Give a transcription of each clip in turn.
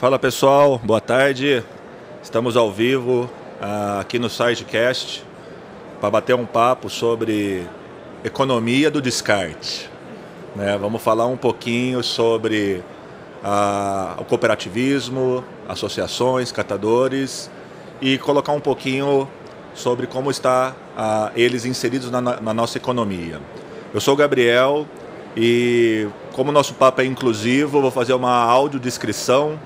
Fala pessoal, boa tarde. Estamos ao vivo aqui no SideCast para bater um papo sobre economia do descarte. Vamos falar um pouquinho sobre o cooperativismo, associações, catadores e colocar um pouquinho sobre como está eles inseridos na nossa economia. Eu sou o Gabriel e como o nosso papo é inclusivo, vou fazer uma audiodescrição.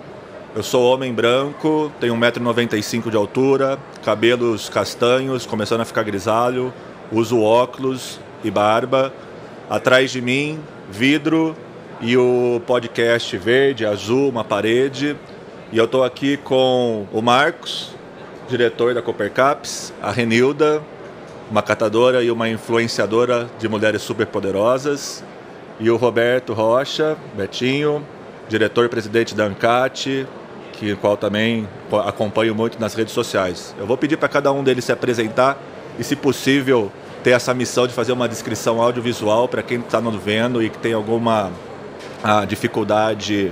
Eu sou homem branco, tenho 1,95 m de altura, cabelos castanhos, começando a ficar grisalho, uso óculos e barba. Atrás de mim, vidro e o podcast verde, azul, uma parede. E eu estou aqui com o Marcos, diretor da Coopercaps, a Renilda, uma catadora e uma influenciadora de mulheres superpoderosas, e o Roberto Rocha, Betinho, diretor-presidente da ANCAT, qual também acompanho muito nas redes sociais. Eu vou pedir para cada um deles se apresentar e, se possível, ter essa missão de fazer uma descrição audiovisual para quem está nos vendo e que tem alguma dificuldade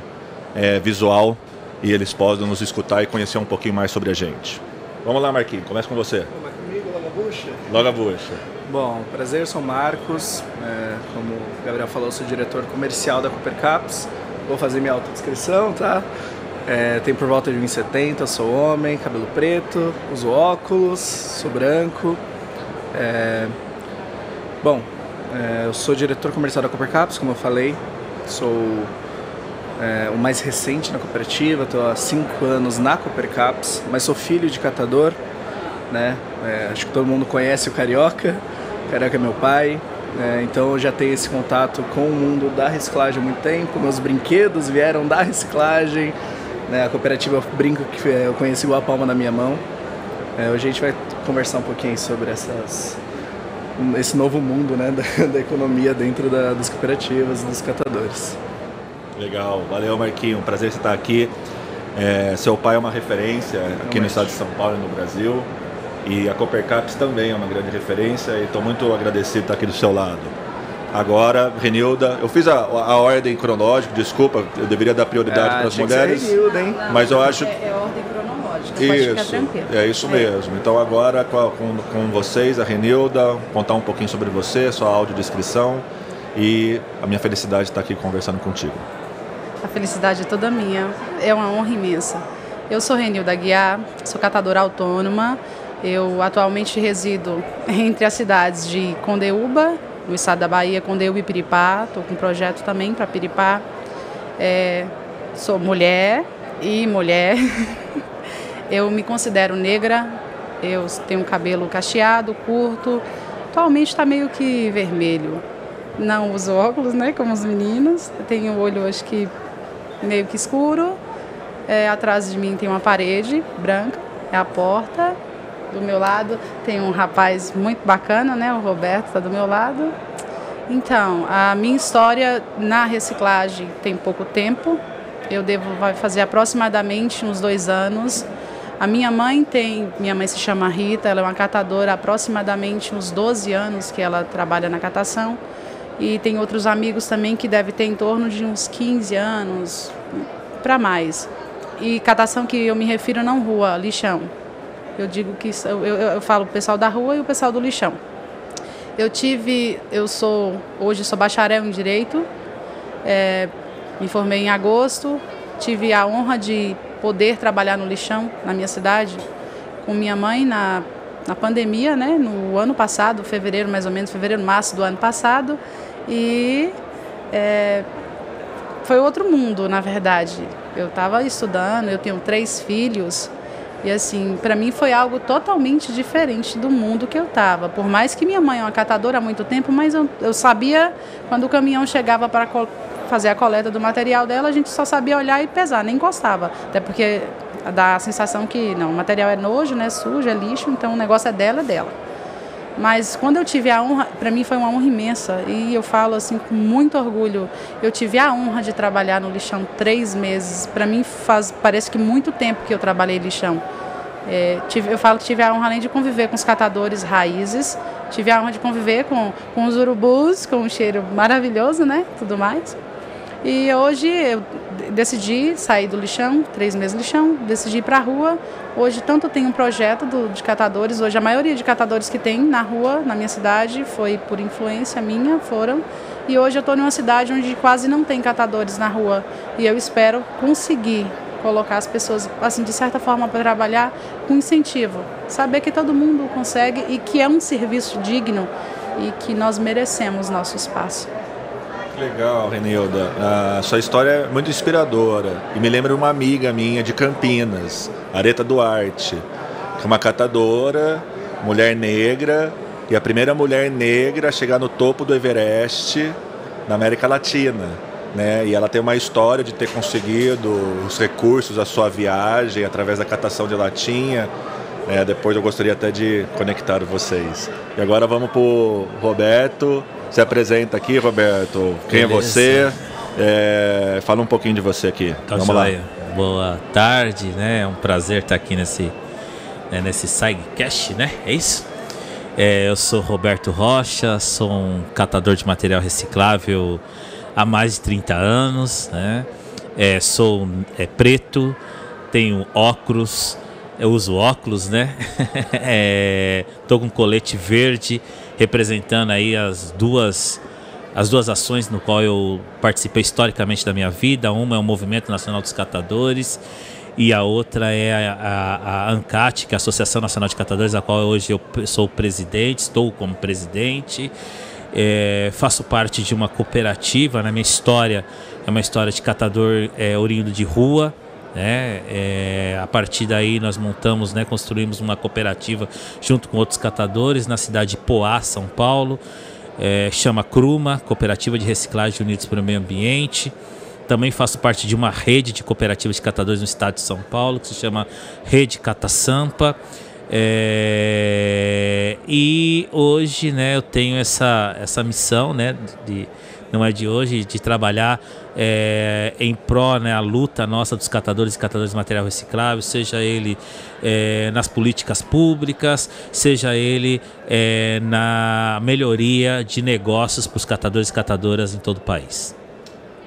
visual, e eles possam nos escutar e conhecer um pouquinho mais sobre a gente. Vamos lá, Marquinhos, começa com você. Vamos comigo, logo a bucha? Logo a bucha. Bom, prazer, eu sou o Marcos, como o Gabriel falou, eu sou diretor comercial da Coopercaps. Vou fazer minha autodescrição, tá? Tenho por volta de 1,70 m, sou homem, cabelo preto, uso óculos, sou branco. Eu sou diretor comercial da Coopercaps, como eu falei. Sou o mais recente na cooperativa, estou há 5 anos na Coopercaps, mas sou filho de catador, né? Acho que todo mundo conhece o Carioca. O Carioca é meu pai. Então eu já tenho esse contato com o mundo da reciclagem há muito tempo. Meus brinquedos vieram da reciclagem, né? A cooperativa, eu brinco que eu conheci igual a palma na minha mão. Hoje a gente vai conversar um pouquinho sobre esse novo mundo, né, da economia dentro das cooperativas e dos catadores. Legal, valeu Marquinhos, prazer você estar aqui. Seu pai é uma referência aqui no estado de São Paulo e no Brasil. E a Coopercaps também é uma grande referência e estou muito agradecido de estar aqui do seu lado. Agora, Renilda, eu fiz a ordem cronológica, desculpa, eu deveria dar prioridade para as mulheres. Renilda, hein? Mas eu acho É ordem cronológica, pode ficar tranquilo. É isso mesmo. Então agora com vocês, a Renilda, contar um pouquinho sobre você, sua audiodescrição, e a minha felicidade de estar aqui conversando contigo. A felicidade é toda minha, é uma honra imensa. Eu sou Renilda Aguiar, sou catadora autônoma. Eu atualmente resido entre as cidades de Condeúba, no estado da Bahia, Condeúba e Piripá. Estou com um projeto também para Piripá. Sou mulher e mulher. Eu me considero negra. Eu tenho cabelo cacheado, curto. Atualmente está meio que vermelho. Não uso óculos, né, como os meninos. Eu tenho o olho, acho que, meio que escuro. Atrás de mim tem uma parede branca, é a porta. Do meu lado tem um rapaz muito bacana, né? O Roberto está do meu lado. Então, a minha história na reciclagem tem pouco tempo. Vai fazer aproximadamente uns 2 anos. Minha mãe se chama Rita, ela é uma catadora há aproximadamente uns 12 anos que ela trabalha na catação. E tem outros amigos também que devem ter em torno de uns 15 anos para mais. E catação que eu me refiro não rua, lixão. Eu digo que eu falo o pessoal da rua e o pessoal do lixão. Hoje sou bacharel em Direito, me formei em agosto, tive a honra de poder trabalhar no lixão na minha cidade com minha mãe na pandemia, né, no ano passado, fevereiro, março do ano passado, e foi outro mundo, na verdade. Eu estava estudando, eu tenho 3 filhos. E assim, para mim foi algo totalmente diferente do mundo que eu estava. Por mais que minha mãe é uma catadora há muito tempo, mas eu sabia quando o caminhão chegava para fazer a coleta do material dela, a gente só sabia olhar e pesar, nem encostava. Até porque dá a sensação que não, o material é nojo, né, sujo, é lixo, então o negócio é dela. Mas quando eu tive a honra, para mim foi uma honra imensa, e eu falo assim com muito orgulho, eu tive a honra de trabalhar no lixão 3 meses. Para mim parece que muito tempo que eu trabalhei lixão. Eu falo que tive a honra, além de conviver com os catadores raízes, tive a honra de conviver com os urubus, com um cheiro maravilhoso, né, tudo mais. E hoje, decidi sair do lixão, 3 meses no lixão, decidi ir para a rua. Hoje, tanto tem um projeto de catadores, hoje a maioria de catadores que tem na rua, na minha cidade, foi por influência minha, foram. E hoje eu estou numa cidade onde quase não tem catadores na rua. E eu espero conseguir colocar as pessoas, assim, de certa forma, para trabalhar com incentivo. Saber que todo mundo consegue e que é um serviço digno e que nós merecemos nosso espaço. Legal, Renilda. A sua história é muito inspiradora e me lembra uma amiga minha de Campinas, Areta Duarte, que é uma catadora, mulher negra, e a primeira mulher negra a chegar no topo do Everest na América Latina, né? E ela tem uma história de ter conseguido os recursos da sua viagem através da catação de latinha. Depois eu gostaria até de conectar vocês. E agora vamos para o Roberto. Se apresenta aqui, Roberto. Quem Beleza. É você? Fala um pouquinho de você aqui. Tá, vamos lá. Boa tarde, né? É um prazer estar aqui nesse SciCast, né? É isso? Eu sou Roberto Rocha, sou um catador de material reciclável há mais de 30 anos, né? Sou preto, tenho óculos, eu uso óculos, né? Tô com colete verde, representando aí as duas ações no qual eu participei historicamente da minha vida. Uma é o Movimento Nacional dos Catadores e a outra é a ANCAT, que é a Associação Nacional de Catadores, a qual hoje eu sou presidente, estou como presidente. Faço parte de uma cooperativa, né? Minha história é uma história de catador oriundo de rua, né? A partir daí nós montamos, né, construímos uma cooperativa junto com outros catadores na cidade de Poá, São Paulo, chama CRUMA, Cooperativa de Reciclagem Unidos pelo Meio Ambiente. Também faço parte de uma rede de cooperativas de catadores no estado de São Paulo, que se chama Rede Cata Sampa. E hoje, né, eu tenho essa missão, né, não é de hoje, de trabalhar em pró, né, a luta nossa dos catadores e catadores de material reciclável, seja ele nas políticas públicas, seja ele na melhoria de negócios para os catadores e catadoras em todo o país.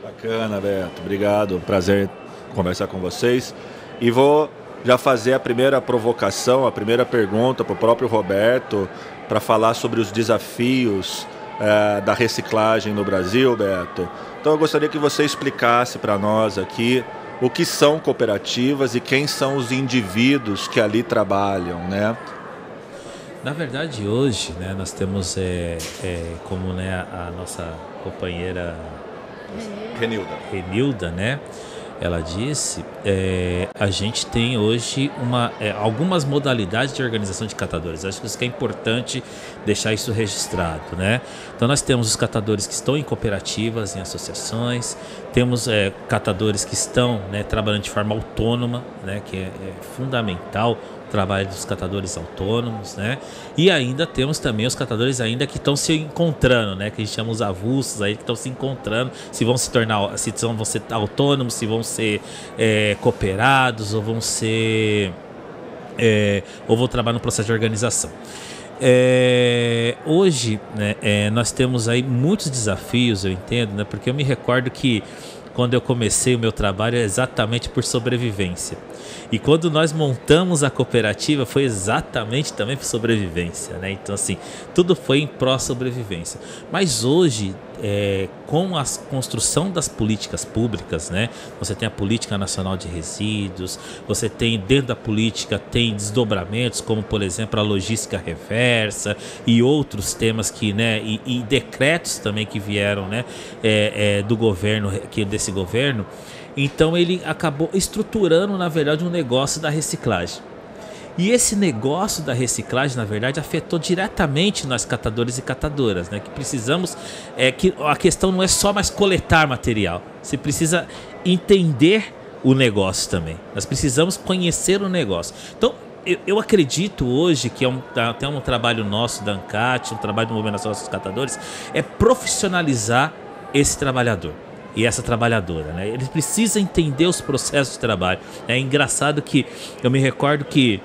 Bacana, Beto. Obrigado. Prazer conversar com vocês. E vou já fazer a primeira provocação, a primeira pergunta para o próprio Roberto, para falar sobre os desafios da reciclagem no Brasil, Beto. Então eu gostaria que você explicasse para nós aqui o que são cooperativas e quem são os indivíduos que ali trabalham, né? Na verdade, hoje, né, nós temos como, né, a nossa companheira Renilda, né? Ela disse, a gente tem hoje algumas modalidades de organização de catadores. Acho que isso que é importante deixar isso registrado, né? Então nós temos os catadores que estão em cooperativas, em associações, temos catadores que estão, né, trabalhando de forma autônoma, né, que é fundamental o trabalho dos catadores autônomos, né? E ainda temos também os catadores ainda que estão se encontrando, né? Que a gente chama os avulsos aí, que estão se encontrando, se vão ser autônomos, se vão ser cooperados ou vão ser ou vão trabalhar no processo de organização. Hoje, né, nós temos aí muitos desafios, eu entendo, né? Porque eu me recordo que quando eu comecei o meu trabalho é exatamente por sobrevivência. E quando nós montamos a cooperativa foi exatamente também por sobrevivência, né? Então, assim, tudo foi em pró-sobrevivência. Mas hoje, com a construção das políticas públicas, né? Você tem a Política Nacional de Resíduos, você tem, dentro da política, tem desdobramentos, como, por exemplo, a logística reversa e outros temas que, né? E decretos também que vieram, né? Do governo, desse governo. Então ele acabou estruturando, na verdade, um negócio da reciclagem. E esse negócio da reciclagem, na verdade, afetou diretamente nós catadores e catadoras, né? Que precisamos, que a questão não é só mais coletar material, você precisa entender o negócio também. Nós precisamos conhecer o negócio. Então, eu acredito hoje que até um trabalho nosso da ANCAT, um trabalho do Movimento Nacional dos Catadores, é profissionalizar esse trabalhador e essa trabalhadora, né? Eles precisam entender os processos de trabalho. É engraçado que eu me recordo que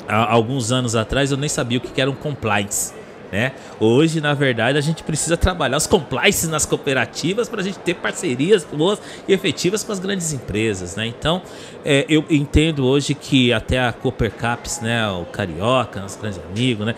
há alguns anos atrás eu nem sabia o que era um compliance, né? Hoje, na verdade, a gente precisa trabalhar os compliances nas cooperativas para a gente ter parcerias boas e efetivas com as grandes empresas, né? Então, eu entendo hoje que até a Coopercaps, né, o Carioca, nosso grande amigo, né,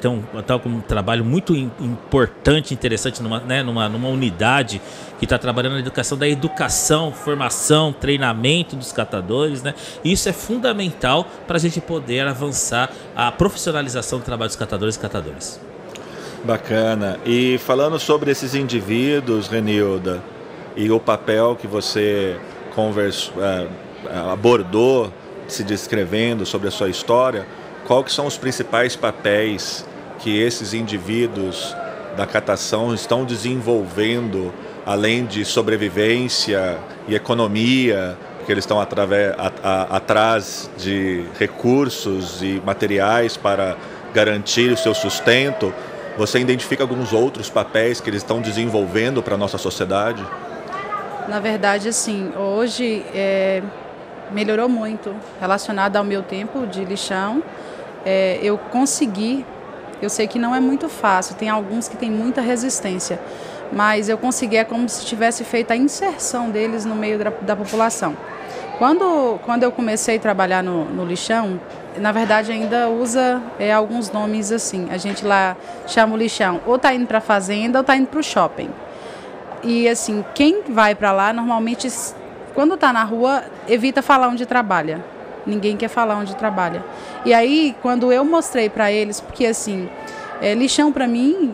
tem um trabalho muito importante, interessante numa unidade que está trabalhando na educação, formação, treinamento dos catadores, né? Isso é fundamental para a gente poder avançar a profissionalização do trabalho dos catadores e catadoras. Bacana. E falando sobre esses indivíduos, Renilda, e o papel que você abordou, se descrevendo sobre a sua história, qual que são os principais papéis que esses indivíduos da catação estão desenvolvendo, além de sobrevivência e economia, porque eles estão atrás de recursos e materiais para garantir o seu sustento? Você identifica alguns outros papéis que eles estão desenvolvendo para a nossa sociedade? Na verdade, assim, hoje melhorou muito relacionado ao meu tempo de lixão. Eu consegui, eu sei que não é muito fácil, tem alguns que têm muita resistência, mas eu consegui, é como se tivesse feito a inserção deles no meio da população. Quando eu comecei a trabalhar no lixão, na verdade ainda usa alguns nomes assim, a gente lá chama o lixão, ou está indo para a fazenda ou está indo para o shopping. E assim, quem vai para lá, normalmente, quando está na rua, evita falar onde trabalha. Ninguém quer falar onde trabalha. E aí, quando eu mostrei para eles, porque assim, lixão para mim,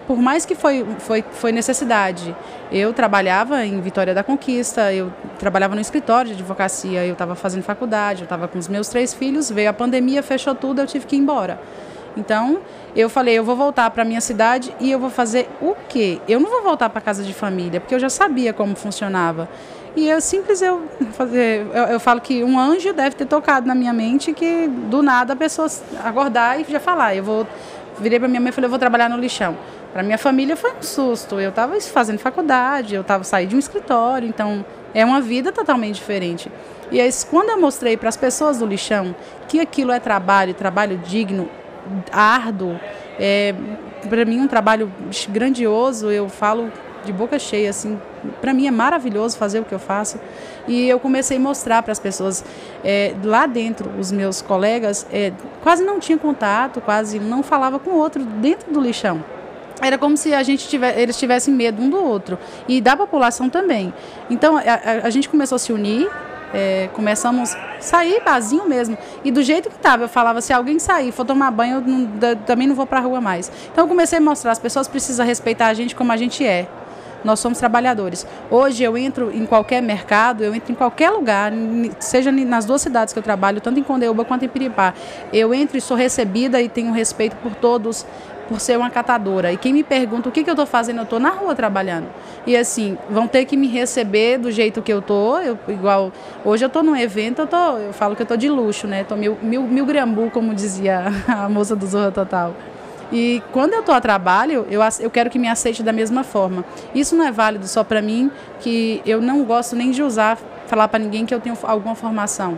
por mais que foi necessidade, eu trabalhava em Vitória da Conquista, eu trabalhava no escritório de advocacia, eu estava fazendo faculdade, eu estava com os meus 3 filhos, veio a pandemia, fechou tudo, eu tive que ir embora. Então, eu falei, eu vou voltar para a minha cidade e eu vou fazer o quê? Eu não vou voltar para casa de família, porque eu já sabia como funcionava. E eu falo que um anjo deve ter tocado na minha mente que do nada a pessoa acordar e já falar. Virei para minha mãe e falei, eu vou trabalhar no lixão. Para minha família foi um susto. Eu estava fazendo faculdade, eu estava saindo de um escritório, então é uma vida totalmente diferente. E aí, quando eu mostrei para as pessoas do lixão que aquilo é trabalho digno, árduo, para mim um trabalho grandioso, eu falo de boca cheia, assim, para mim é maravilhoso fazer o que eu faço. E eu comecei a mostrar para as pessoas lá dentro, os meus colegas quase não tinham contato, quase não falava com o outro dentro do lixão. Era como se eles tivessem medo um do outro e da população também. Então a gente começou a se unir, começamos a sair barzinho mesmo. E do jeito que estava, eu falava, se alguém sair, for tomar banho, também não vou para a rua mais. Então eu comecei a mostrar, as pessoas precisam respeitar a gente como a gente é. Nós somos trabalhadores. Hoje eu entro em qualquer mercado, eu entro em qualquer lugar, seja nas 2 cidades que eu trabalho, tanto em Condeúba quanto em Piripá. Eu entro e sou recebida e tenho respeito por todos, por ser uma catadora. E quem me pergunta o que eu estou fazendo, eu estou na rua trabalhando. E assim, vão ter que me receber do jeito que eu estou. Igual, hoje eu estou num evento, eu falo que eu estou de luxo, né? Estou mil grambu, como dizia a moça do Zorra Total. E quando eu estou a trabalho, eu quero que me aceite da mesma forma. Isso não é válido só para mim, que eu não gosto nem de falar para ninguém que eu tenho alguma formação.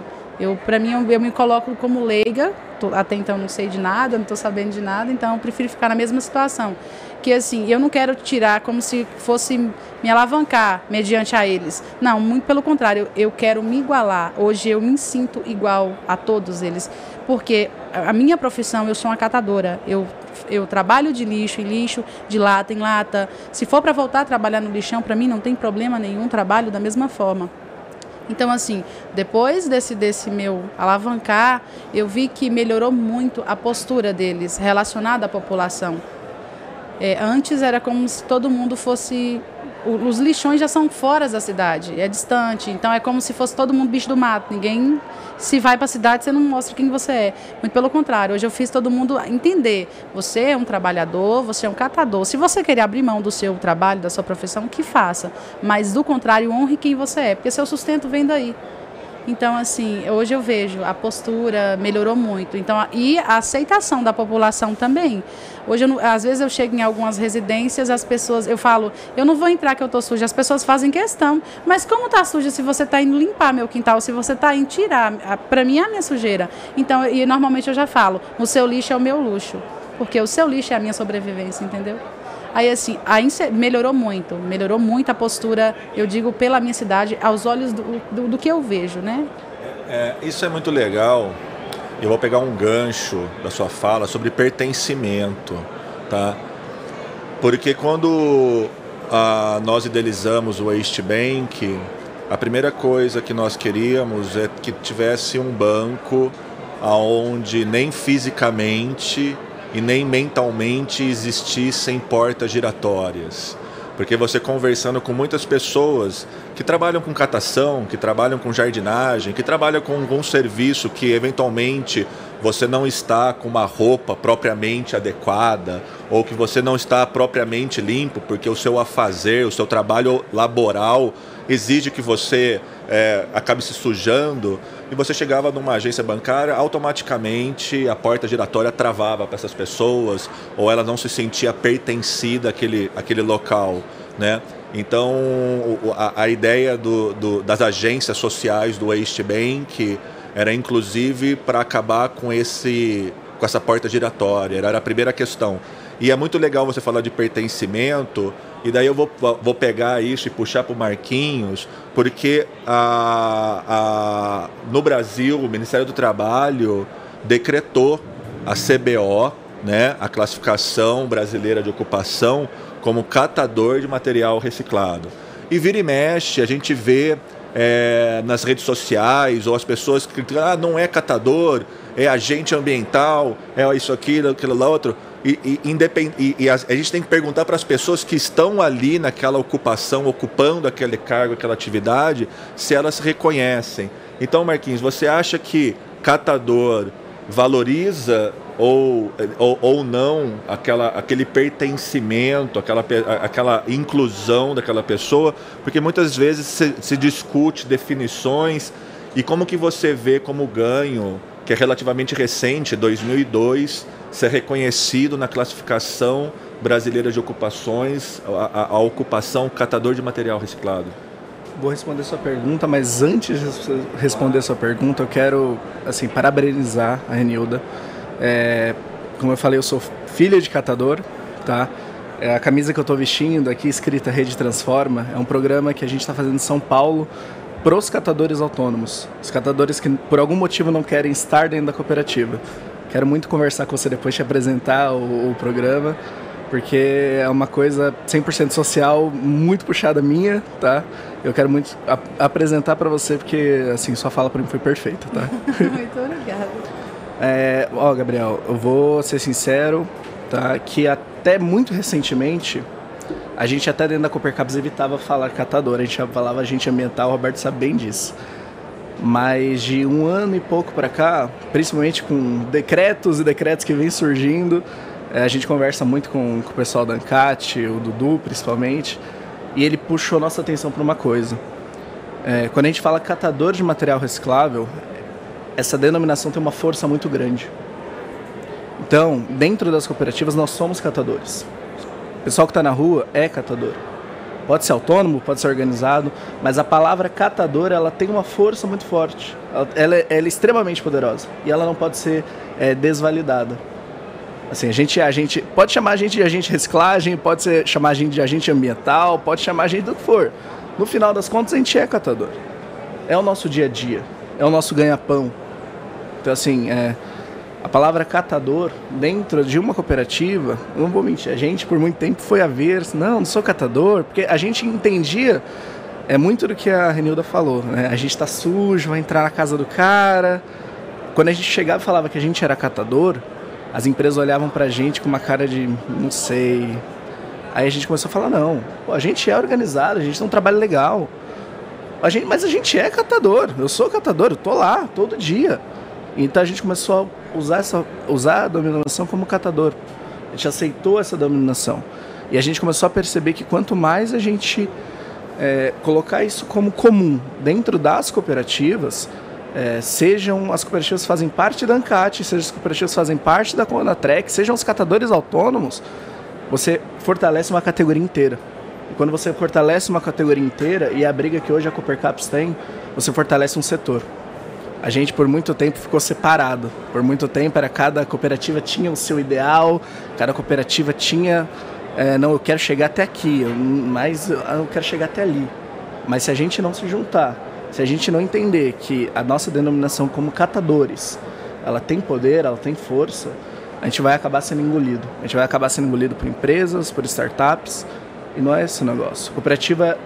Para mim, eu me coloco como leiga, até então não sei de nada, não estou sabendo de nada, então eu prefiro ficar na mesma situação. Que assim, eu não quero tirar como se fosse me alavancar mediante a eles. Não, muito pelo contrário, eu quero me igualar. Hoje eu me sinto igual a todos eles, porque a minha profissão, eu sou uma catadora. Eu trabalho de lixo em lixo, de lata em lata. Se for para voltar a trabalhar no lixão, para mim não tem problema nenhum, trabalho da mesma forma. Então, assim, depois desse meu alavancar, eu vi que melhorou muito a postura deles relacionada à população. Antes era como se todo mundo fosse... Os lixões já são fora da cidade, é distante, então é como se fosse todo mundo bicho do mato. Ninguém, se vai para a cidade, você não mostra quem você é. Muito pelo contrário, hoje eu fiz todo mundo entender. Você é um trabalhador, você é um catador. Se você querer abrir mão do seu trabalho, da sua profissão, que faça. Mas, do contrário, honre quem você é, porque seu sustento vem daí. Então, assim, hoje eu vejo a postura melhorou muito. Então, e a aceitação da população também. Hoje, às vezes eu chego em algumas residências, as pessoas, eu falo, eu não vou entrar que eu estou suja. As pessoas fazem questão. Mas como está suja se você está indo limpar meu quintal, se você está indo tirar? Para mim é a minha sujeira. Então, e normalmente eu já falo, o seu lixo é o meu luxo. porque o seu lixo é a minha sobrevivência, entendeu? Aí assim, melhorou muito a postura, eu digo, pela minha cidade, aos olhos do que eu vejo, né? Isso é muito legal. Eu vou pegar um gancho da sua fala sobre pertencimento, tá? Porque quando nós idealizamos o Waste Bank, a primeira coisa que nós queríamos é que tivesse um banco onde nem fisicamente e nem mentalmente existissem portas giratórias. Porque você conversando com muitas pessoas que trabalham com catação, que trabalham com jardinagem, que trabalham com um serviço que eventualmente você não está com uma roupa propriamente adequada, ou que você não está propriamente limpo, porque o seu afazer, o seu trabalho laboral exige que você acabe se sujando, e você chegava numa agência bancária, automaticamente a porta giratória travava para essas pessoas, ou ela não se sentia pertencida àquele local, né? Então, a ideia das agências sociais do Waste Bank era inclusive para acabar com essa porta giratória, era a primeira questão. E é muito legal você falar de pertencimento, e daí eu vou pegar isso e puxar para o Marquinhos, porque no Brasil o Ministério do Trabalho decretou a CBO, né, a Classificação Brasileira de Ocupação, como catador de material reciclado. E vira e mexe, a gente vê nas redes sociais, ou as pessoas que não é catador, é agente ambiental, é isso, aquilo outro. E a gente tem que perguntar para as pessoas que estão ali naquela ocupação, ocupando aquele cargo, aquela atividade, se elas se reconhecem. Então, Marquinhos, você acha que catador valoriza ou não aquele pertencimento, aquela inclusão daquela pessoa? Porque muitas vezes se discute definições, e como que você vê como ganho, que é relativamente recente, 2002, ser reconhecido na Classificação Brasileira de Ocupações, a ocupação catador de material reciclado? Vou responder sua pergunta, mas antes de responder sua pergunta, eu quero parabenizar a Renilda. Como eu falei, eu sou filho de catador, tá? A camisa que eu estou vestindo aqui, escrita Rede Transforma, é um programa que a gente está fazendo em São Paulo para os catadores autônomos. Os catadores que por algum motivo não querem estar dentro da cooperativa. Quero muito conversar com você depois, te apresentar o programa, porque é uma coisa 100% social, muito puxada minha, tá? Eu quero muito apresentar para você, porque assim, sua fala para mim foi perfeita, tá? Muito obrigada. Gabriel, eu vou ser sincero, tá? Que até muito recentemente, a gente até dentro da Coopercaps evitava falar catador, a gente falava agente ambiental, o Roberto sabe bem disso. Mas de um ano e pouco para cá, principalmente com decretos que vêm surgindo, a gente conversa muito com o pessoal da ANCAT, o Dudu principalmente, e ele puxou nossa atenção para uma coisa. Quando a gente fala catador de material reciclável, essa denominação tem uma força muito grande. Então, dentro das cooperativas, nós somos catadores. O pessoal que está na rua é catador. Pode ser autônomo, pode ser organizado, mas a palavra catador, ela tem uma força muito forte. Ela é extremamente poderosa e ela não pode ser desvalidada. Assim, a gente pode chamar a gente de agente de reciclagem, pode chamar a gente de agente ambiental, pode chamar a gente do que for. No final das contas, a gente é catador. É o nosso dia a dia, é o nosso ganha-pão. Então, assim, a palavra catador, dentro de uma cooperativa, não vou mentir, a gente por muito tempo foi a ver, não sou catador, porque a gente entendia muito do que a Renilda falou, né? A gente tá sujo, vai entrar na casa do cara. Quando a gente chegava e falava que a gente era catador, as empresas olhavam pra gente com uma cara de não sei. Aí a gente começou a falar, não, a gente é organizado, a gente tem um trabalho legal. Mas a gente é catador, eu sou catador, eu tô lá todo dia. Então a gente começou a usar a denominação como catador. A gente aceitou essa denominação. E a gente começou a perceber que quanto mais a gente colocar isso como comum dentro das cooperativas, sejam as cooperativas que fazem parte da ANCAT, sejam as cooperativas que fazem parte da Conatrec, sejam os catadores autônomos, você fortalece uma categoria inteira. E quando você fortalece uma categoria inteira, e a briga que hoje a Coopercaps tem, você fortalece um setor. A gente por muito tempo ficou separado. Por muito tempo cada cooperativa tinha o seu ideal, cada cooperativa tinha, não, eu quero chegar até aqui, mas eu quero chegar até ali. Mas se a gente não se juntar, se a gente não entender que a nossa denominação como catadores, ela tem poder, ela tem força, a gente vai acabar sendo engolido. A gente vai acabar sendo engolido por empresas, por startups, e não é esse o negócio. A cooperativa,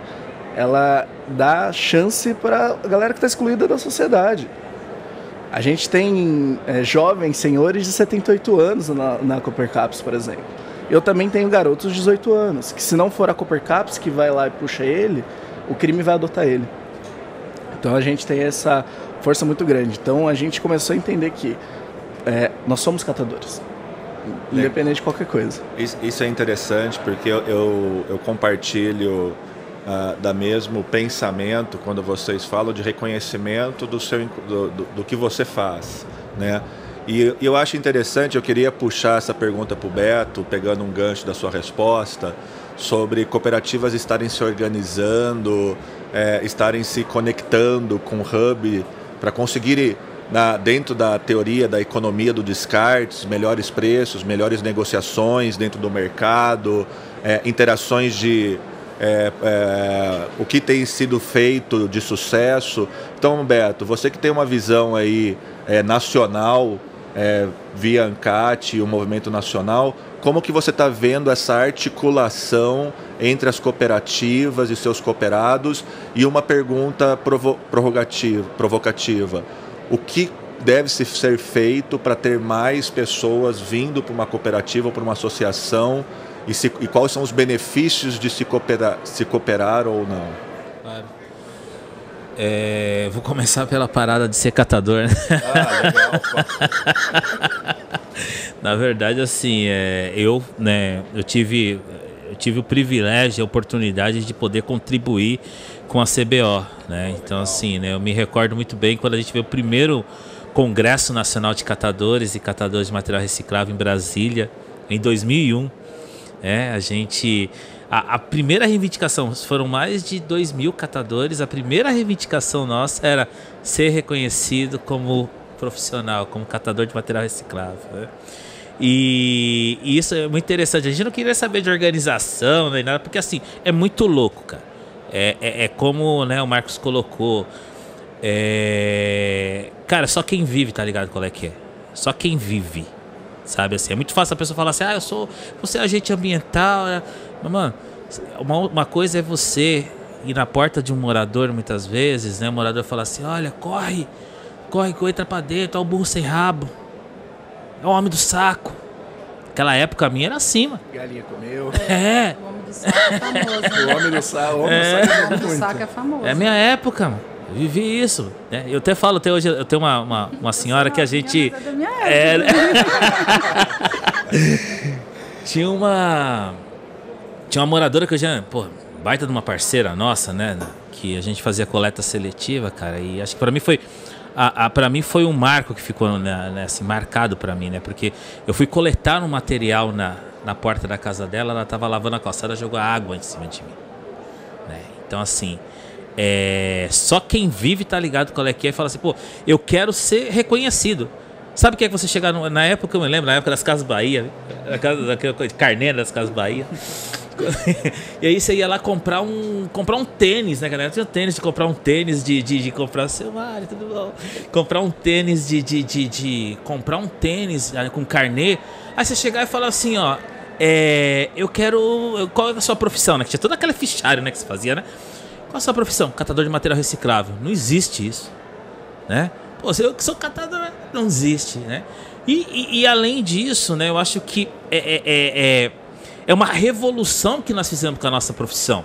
ela dá chance para a galera que está excluída da sociedade. A gente tem jovens senhores de 78 anos na Coopercaps, por exemplo. Eu também tenho garotos de 18 anos, que se não for a Coopercaps que vai lá e puxa ele, o crime vai adotar ele. Então a gente tem essa força muito grande. Então a gente começou a entender que nós somos catadores, independente de qualquer coisa. Isso é interessante porque eu compartilho da mesmo pensamento quando vocês falam de reconhecimento do que você faz, né? E eu acho interessante, eu queria puxar essa pergunta para o Beto, pegando um gancho da sua resposta, sobre cooperativas estarem se organizando, estarem se conectando com o hub para conseguir, dentro da teoria da economia do descarte, melhores preços, melhores negociações dentro do mercado, interações de o que tem sido feito de sucesso. Então, Beto, você que tem uma visão aí nacional, via ANCAT, o movimento nacional, como que você está vendo essa articulação entre as cooperativas e seus cooperados? E uma pergunta provocativa: o que deve ser feito para ter mais pessoas vindo para uma cooperativa ou para uma associação? E quais são os benefícios de se cooperar ou não? Claro. Vou começar pela parada de ser catador, né? Legal. Na verdade, assim, eu tive o privilégio e a oportunidade de poder contribuir com a CBO, né? Então, assim, né, eu me recordo muito bem quando a gente veio o primeiro Congresso Nacional de Catadores e Catadores de Material Reciclável em Brasília, em 2001. A primeira reivindicação, foram mais de 2.000 catadores, a primeira reivindicação nossa era ser reconhecido como profissional, como catador de material reciclável, né? E isso é muito interessante. A gente não queria saber de organização nem nada, porque assim, é muito louco, cara. Como, né, o Marcos colocou, cara, só quem vive tá ligado qual é que é. Só quem vive, sabe assim. É muito fácil a pessoa falar assim, você é agente ambiental, né? Mas, mano, uma coisa é você ir na porta de um morador, muitas vezes, né? O morador fala assim, olha, corre, entra pra dentro, olha o burro sem rabo, é o homem do saco. Aquela época a minha era assim, mano. Galinha comeu. O homem do saco é famoso, né? O homem do saco é famoso. É a minha época, mano. Eu vivi isso, né? Eu até falo, até hoje eu tenho uma senhora que a gente... É da minha época. Tinha uma moradora que eu já... baita de uma parceira nossa, né? Que a gente fazia coleta seletiva, cara. E acho que pra mim foi... Pra mim foi um marco que ficou, né, assim, marcado pra mim, né? Porque eu fui coletar um material na porta da casa dela, ela tava lavando a calçada, jogou água em cima de mim, né? Então, assim... só quem vive tá ligado qual é que é e fala assim, eu quero ser reconhecido. Sabe o que é que você chegar na época, eu me lembro, na época das Casas Bahia, daquela coisa, carneira das Casas Bahia. E aí você ia lá comprar um tênis, né, galera? Tinha tênis de comprar um tênis de comprar seu Mário, tudo bom? Comprar um tênis comprar um tênis com carnê. Aí você chegar e falar assim, eu quero... Qual é a sua profissão, né? Que tinha toda aquela fichário, né, que você fazia, né? Qual a sua profissão? Catador de material reciclável. Não existe isso, né? Eu que sou catador, não existe, né? E além disso, né, eu acho que é uma revolução que nós fizemos com a nossa profissão,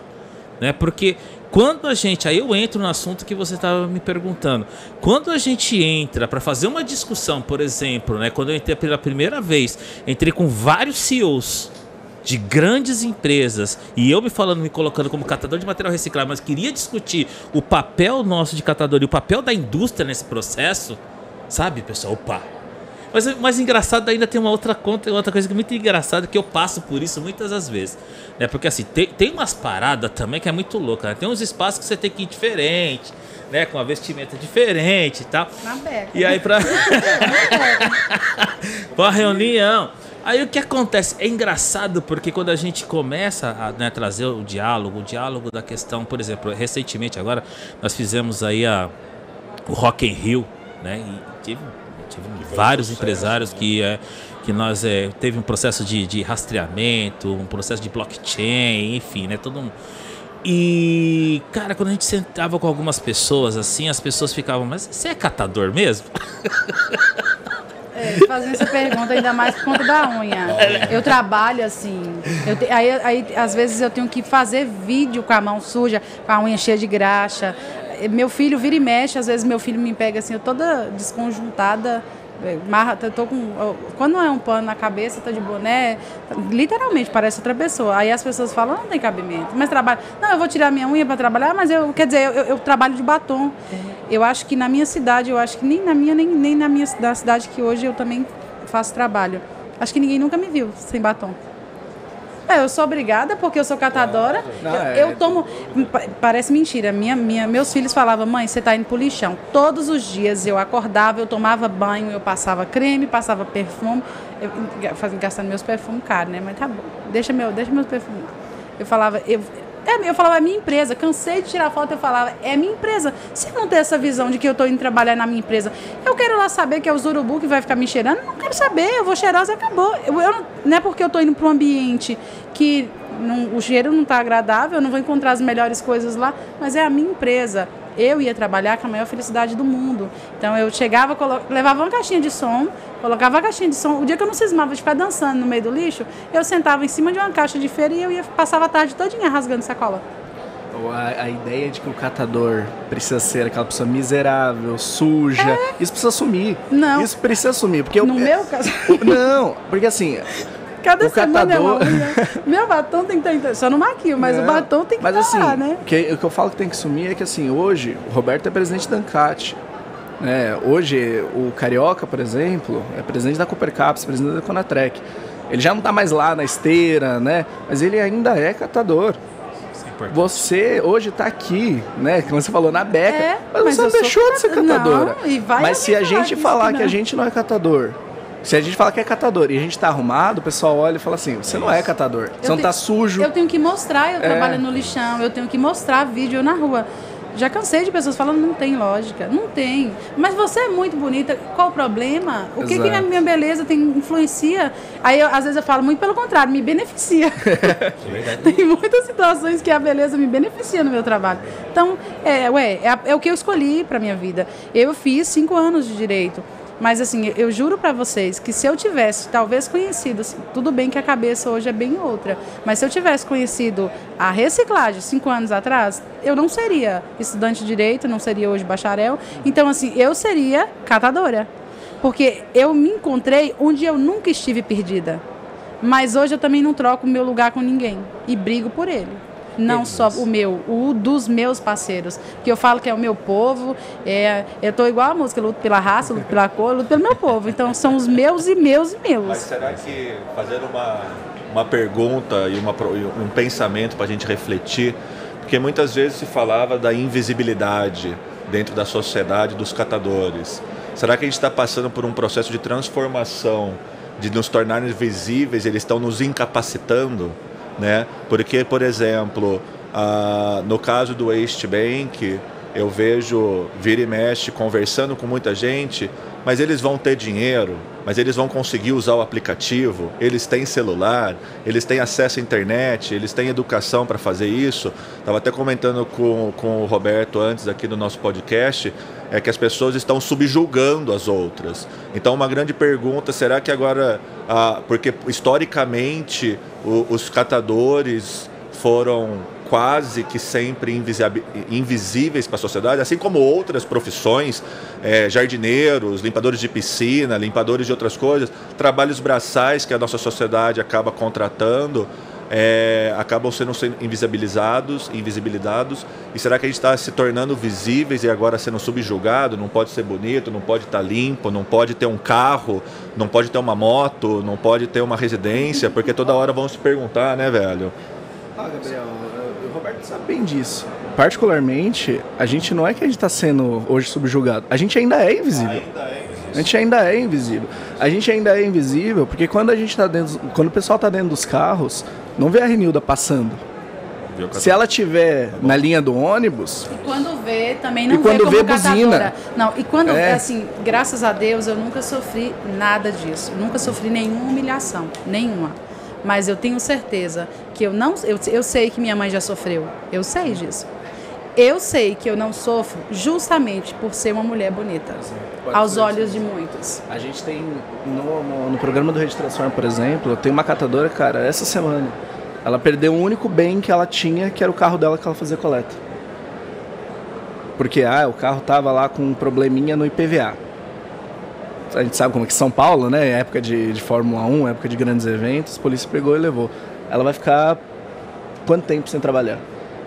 né? Porque quando a gente... Aí eu entro no assunto que você estava me perguntando. Quando a gente entra para fazer uma discussão, por exemplo, né? Quando eu entrei pela primeira vez, entrei com vários CEOs de grandes empresas, e eu me colocando como catador de material reciclável, mas queria discutir o papel nosso de catador e o papel da indústria nesse processo, sabe, pessoal? Mas engraçado, ainda tem outra coisa que é muito engraçada, que eu passo por isso muitas das vezes, né? Porque assim, tem umas paradas também que é muito louca, né? Tem uns espaços que você tem que ir diferente, né, com uma vestimenta diferente e tal. Na beca. E aí pra reunião. Aí o que acontece? É engraçado porque quando a gente começa a, né, trazer o diálogo da questão, por exemplo, recentemente agora nós fizemos aí o Rock in Rio, né? E tive vários sucesso, empresários, né? que nós teve um processo de rastreamento, um processo de blockchain, enfim, né? Todo um... E, cara, quando a gente sentava com algumas pessoas assim, as pessoas ficavam, mas você é catador mesmo? Fazendo essa pergunta ainda mais por conta da unha. Eu trabalho assim, aí às vezes eu tenho que fazer vídeo com a mão suja, com a unha cheia de graxa. Meu filho vira e mexe, às vezes meu filho me pega assim, eu toda desconjuntada, quando é um pano na cabeça, tá de boné, literalmente parece outra pessoa. Aí as pessoas falam, não tem cabimento, mas trabalho. Não, eu vou tirar minha unha para trabalhar, mas eu trabalho de batom. Eu acho que na minha cidade, eu acho que nem na minha, nem na minha da cidade que hoje eu também faço trabalho. Acho que ninguém nunca me viu sem batom. Eu sou obrigada porque eu sou catadora. Eu tomo. Parece mentira. Meus filhos falavam, mãe, você tá indo pro lixão. Todos os dias eu acordava, eu tomava banho, eu passava creme, passava perfume. Gastando meus perfumes caros, né? Mas tá bom. Deixa meus perfumes. Eu falava, é minha empresa. Cansei de tirar foto, eu falava, é minha empresa. Se não ter essa visão de que eu tô indo trabalhar na minha empresa, eu quero lá saber que é o urubu que vai ficar me cheirando. Não quero saber, eu vou cheirosa e acabou. Não é porque eu tô indo para um ambiente que o cheiro não tá agradável, eu não vou encontrar as melhores coisas lá, mas é a minha empresa. Eu ia trabalhar com a maior felicidade do mundo. Então eu chegava, levava uma caixinha de som, colocava a caixinha de som. O dia que eu não cismava de ficar dançando no meio do lixo, eu sentava em cima de uma caixa de feira e passava a tarde todinha rasgando sacola. A ideia de que o catador precisa ser aquela pessoa miserável, suja, isso precisa sumir. Não. Isso precisa sumir. Porque no meu caso... Não, porque assim... Cada o semana catador... Meu batom tem que estar... Só no maquio, mas o batom tem que estar assim, lá, né? O que eu falo que tem que sumir é que assim, hoje, o Roberto é presidente da ANCAT. Hoje, o Carioca, por exemplo, é presidente da Coopercaps, presidente da Conatrec. Ele já não está mais lá na esteira, né? Mas ele ainda é catador. Você hoje está aqui, né? Como você falou, na beca. Mas você não deixou de ser catadora. Não, mas se a gente falar que a gente não é catador... Se a gente fala que é catador e a gente tá arrumado, o pessoal olha e fala assim, você não é catador, você não tá sujo. Eu tenho que mostrar, eu trabalho no lixão, eu tenho que mostrar vídeo na rua. Já cansei de pessoas falando, não tem lógica, não tem. Mas você é muito bonita, qual o problema? O que a minha beleza influencia? Aí, às vezes eu falo muito pelo contrário, me beneficia. Tem muitas situações que a beleza me beneficia no meu trabalho. Então, é o que eu escolhi pra minha vida. Eu fiz 5 anos de direito. Mas assim, eu juro pra vocês que se eu tivesse talvez conhecido, assim, tudo bem que a cabeça hoje é bem outra, mas se eu tivesse conhecido a reciclagem 5 anos atrás, eu não seria estudante de direito, não seria hoje bacharel. Então assim, eu seria catadora. Porque eu me encontrei onde eu nunca estive perdida. Mas hoje eu também não troco o meu lugar com ninguém e brigo por ele. Não só o dos meus parceiros. Porque eu falo que é o meu povo, eu tô igual a música, luto pela raça, luto pela cor, luto pelo meu povo. Então são os meus e meus e meus. Mas será que, fazendo uma pergunta e um pensamento para a gente refletir, porque muitas vezes se falava da invisibilidade dentro da sociedade dos catadores. Será que a gente está passando por um processo de transformação, de nos tornar visíveis, eles estão nos incapacitando? Né? Porque, por exemplo, no caso do Waste Bank, eu vejo vira e mexe conversando com muita gente, mas eles vão ter dinheiro, mas eles vão conseguir usar o aplicativo, eles têm celular, eles têm acesso à internet, eles têm educação para fazer isso. Estava até comentando com o Roberto antes aqui no nosso podcast, que as pessoas estão subjulgando as outras. Então, uma grande pergunta, será que agora, porque historicamente os catadores foram quase que sempre invisíveis para a sociedade, assim como outras profissões, jardineiros, limpadores de piscina, limpadores de outras coisas, trabalhos braçais que a nossa sociedade acaba contratando, acabam sendo invisibilizados. E será que a gente está se tornando visíveis e agora sendo subjugado? Não pode ser bonito, não pode estar limpo, não pode ter um carro, não pode ter uma moto, não pode ter uma residência, porque toda hora vão se perguntar, né, velho? Ah, Gabriel, o Roberto sabe bem disso. Particularmente, a gente não é que a gente está sendo hoje subjugado. A gente ainda é invisível. A gente ainda é invisível. A gente ainda é invisível porque quando a gente tá dentro, quando o pessoal está dentro dos carros, não vê a Renilda passando. Se ela estiver na linha do ônibus... E quando vê, também não vê como catadora. Não, e quando, assim, graças a Deus, eu nunca sofri nada disso. Nunca sofri nenhuma humilhação. Nenhuma. Mas eu tenho certeza que eu sei que minha mãe já sofreu. Eu sei disso. Eu sei que eu não sofro justamente por ser uma mulher bonita. Aos olhos de muitos. A gente tem, no programa do Rede Transforma, por exemplo, tem uma catadora, cara, essa semana... Ela perdeu o único bem que ela tinha, que era o carro dela que ela fazia coleta. Porque o carro tava lá com um probleminha no IPVA. A gente sabe como é que São Paulo, né? Época de Fórmula 1, época de grandes eventos, a polícia pegou e levou. Ela vai ficar quanto tempo sem trabalhar?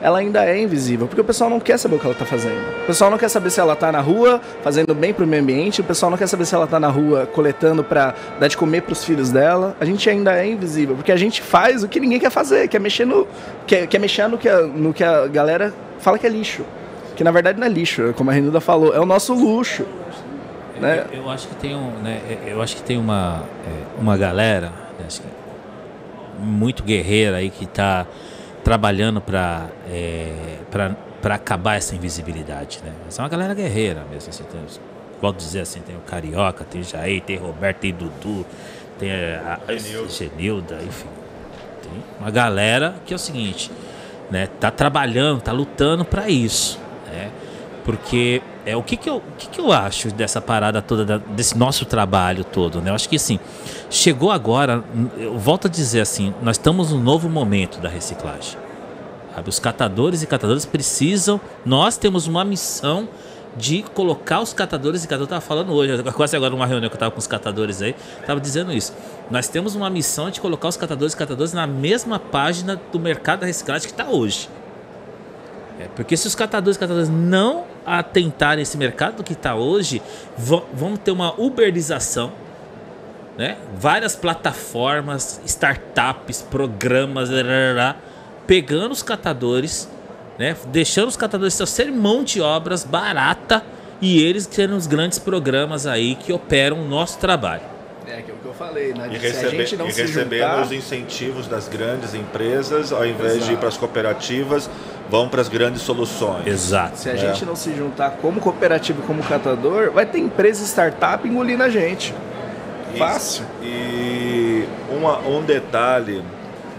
Ela ainda é invisível, porque o pessoal não quer saber o que ela está fazendo. O pessoal não quer saber se ela está na rua fazendo bem para o meio ambiente, o pessoal não quer saber se ela está na rua coletando para dar de comer para os filhos dela. A gente ainda é invisível, porque a gente faz o que ninguém quer fazer, quer mexer no que a galera fala que é lixo. Que na verdade não é lixo, como a Renilda falou, é o nosso luxo. Né? Eu acho que tem eu acho que tem uma galera, né, acho que muito guerreira aí que está trabalhando para acabar essa invisibilidade, né? Essa é uma galera guerreira mesmo. Assim, pode dizer assim, tem o Carioca, tem o Jair, tem o Roberto, tem o Dudu, tem a Genilda, enfim. Tem uma galera que é o seguinte, né? Tá trabalhando, tá lutando para isso, né? Porque o que eu acho dessa parada toda, desse nosso trabalho todo, né? Eu acho que assim, chegou agora, eu volto a dizer assim, nós estamos num novo momento da reciclagem. Sabe? Os catadores e catadoras precisam, nós temos uma missão de colocar os catadores e catadoras, eu estava falando hoje, quase agora numa reunião que eu estava com os catadores aí, estava dizendo isso. Nós temos uma missão de colocar os catadores e catadoras na mesma página do mercado da reciclagem que está hoje. Porque se os catadores e catadoras não atentarem esse mercado que está hoje, vão ter uma uberização, né? Várias plataformas, startups, programas, pegando os catadores, né? Deixando os catadores ser mão de obras barata e eles tendo os grandes programas aí que operam o nosso trabalho. É aquilo que eu falei, né? E recebendo os incentivos das grandes empresas, ao invés de ir para as cooperativas, vão para as grandes soluções. Exato. Se a gente não se juntar como cooperativa e como catador, vai ter empresa startup engolindo a gente. Fácil. E um detalhe,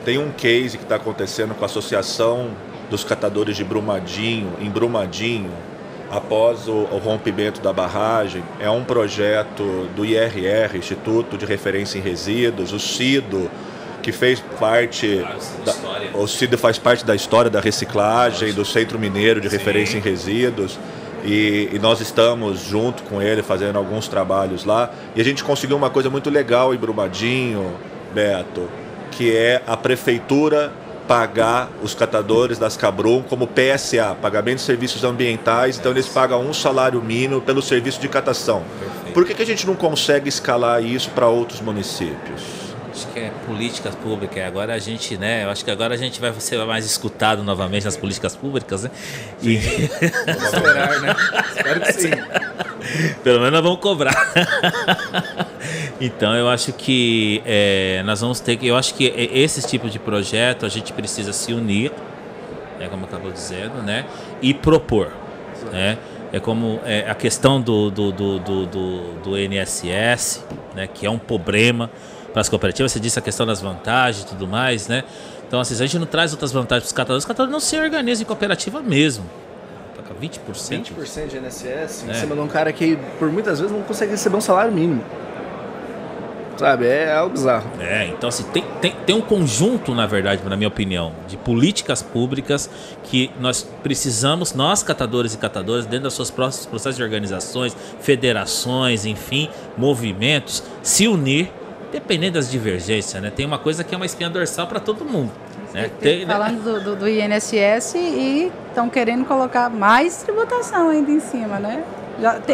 tem um case que está acontecendo com a Associação dos Catadores de Brumadinho, em Brumadinho, após o rompimento da barragem. É um projeto do IRR, Instituto de Referência em Resíduos, o CIDO, que fez parte o CIDO faz parte da história da reciclagem, do Centro Mineiro de Referência em Resíduos, e nós estamos junto com ele fazendo alguns trabalhos lá, e a gente conseguiu uma coisa muito legal em Brumadinho, Beto, que é a prefeitura pagar os catadores das Cabrum como PSA, pagamento de serviços ambientais. Então eles pagam um salário mínimo pelo serviço de catação. Perfeito. Por que a gente não consegue escalar isso para outros municípios? Acho que é políticas públicas. Agora a gente, né? Eu acho que agora a gente vai ser mais escutado novamente nas políticas públicas, né? E... Vamos esperar, né? Espero que sim. Pelo menos nós vamos cobrar. Então eu acho que nós vamos ter que. Eu acho que esse tipo de projeto a gente precisa se unir, né, como eu acabou dizendo, né? E propor. Né? É como a questão do INSS, né, que é um problema para as cooperativas. Você disse a questão das vantagens e tudo mais, né? Então, assim, se a gente não traz outras vantagens para os catadores não se organizam em cooperativa mesmo. 20%? 20% de INSS em cima de um cara que, por muitas vezes, não consegue receber um salário mínimo. Sabe? É algo bizarro. Então, assim, tem um conjunto, na verdade, na minha opinião, de políticas públicas que nós precisamos, nós catadores e catadoras, dentro das suas próprios processos de organizações, federações, enfim, movimentos, se unir, dependendo das divergências, né? Tem uma coisa que é uma espinha dorsal para todo mundo. Né? Falando do INSS e estão querendo colocar mais tributação ainda em cima, né?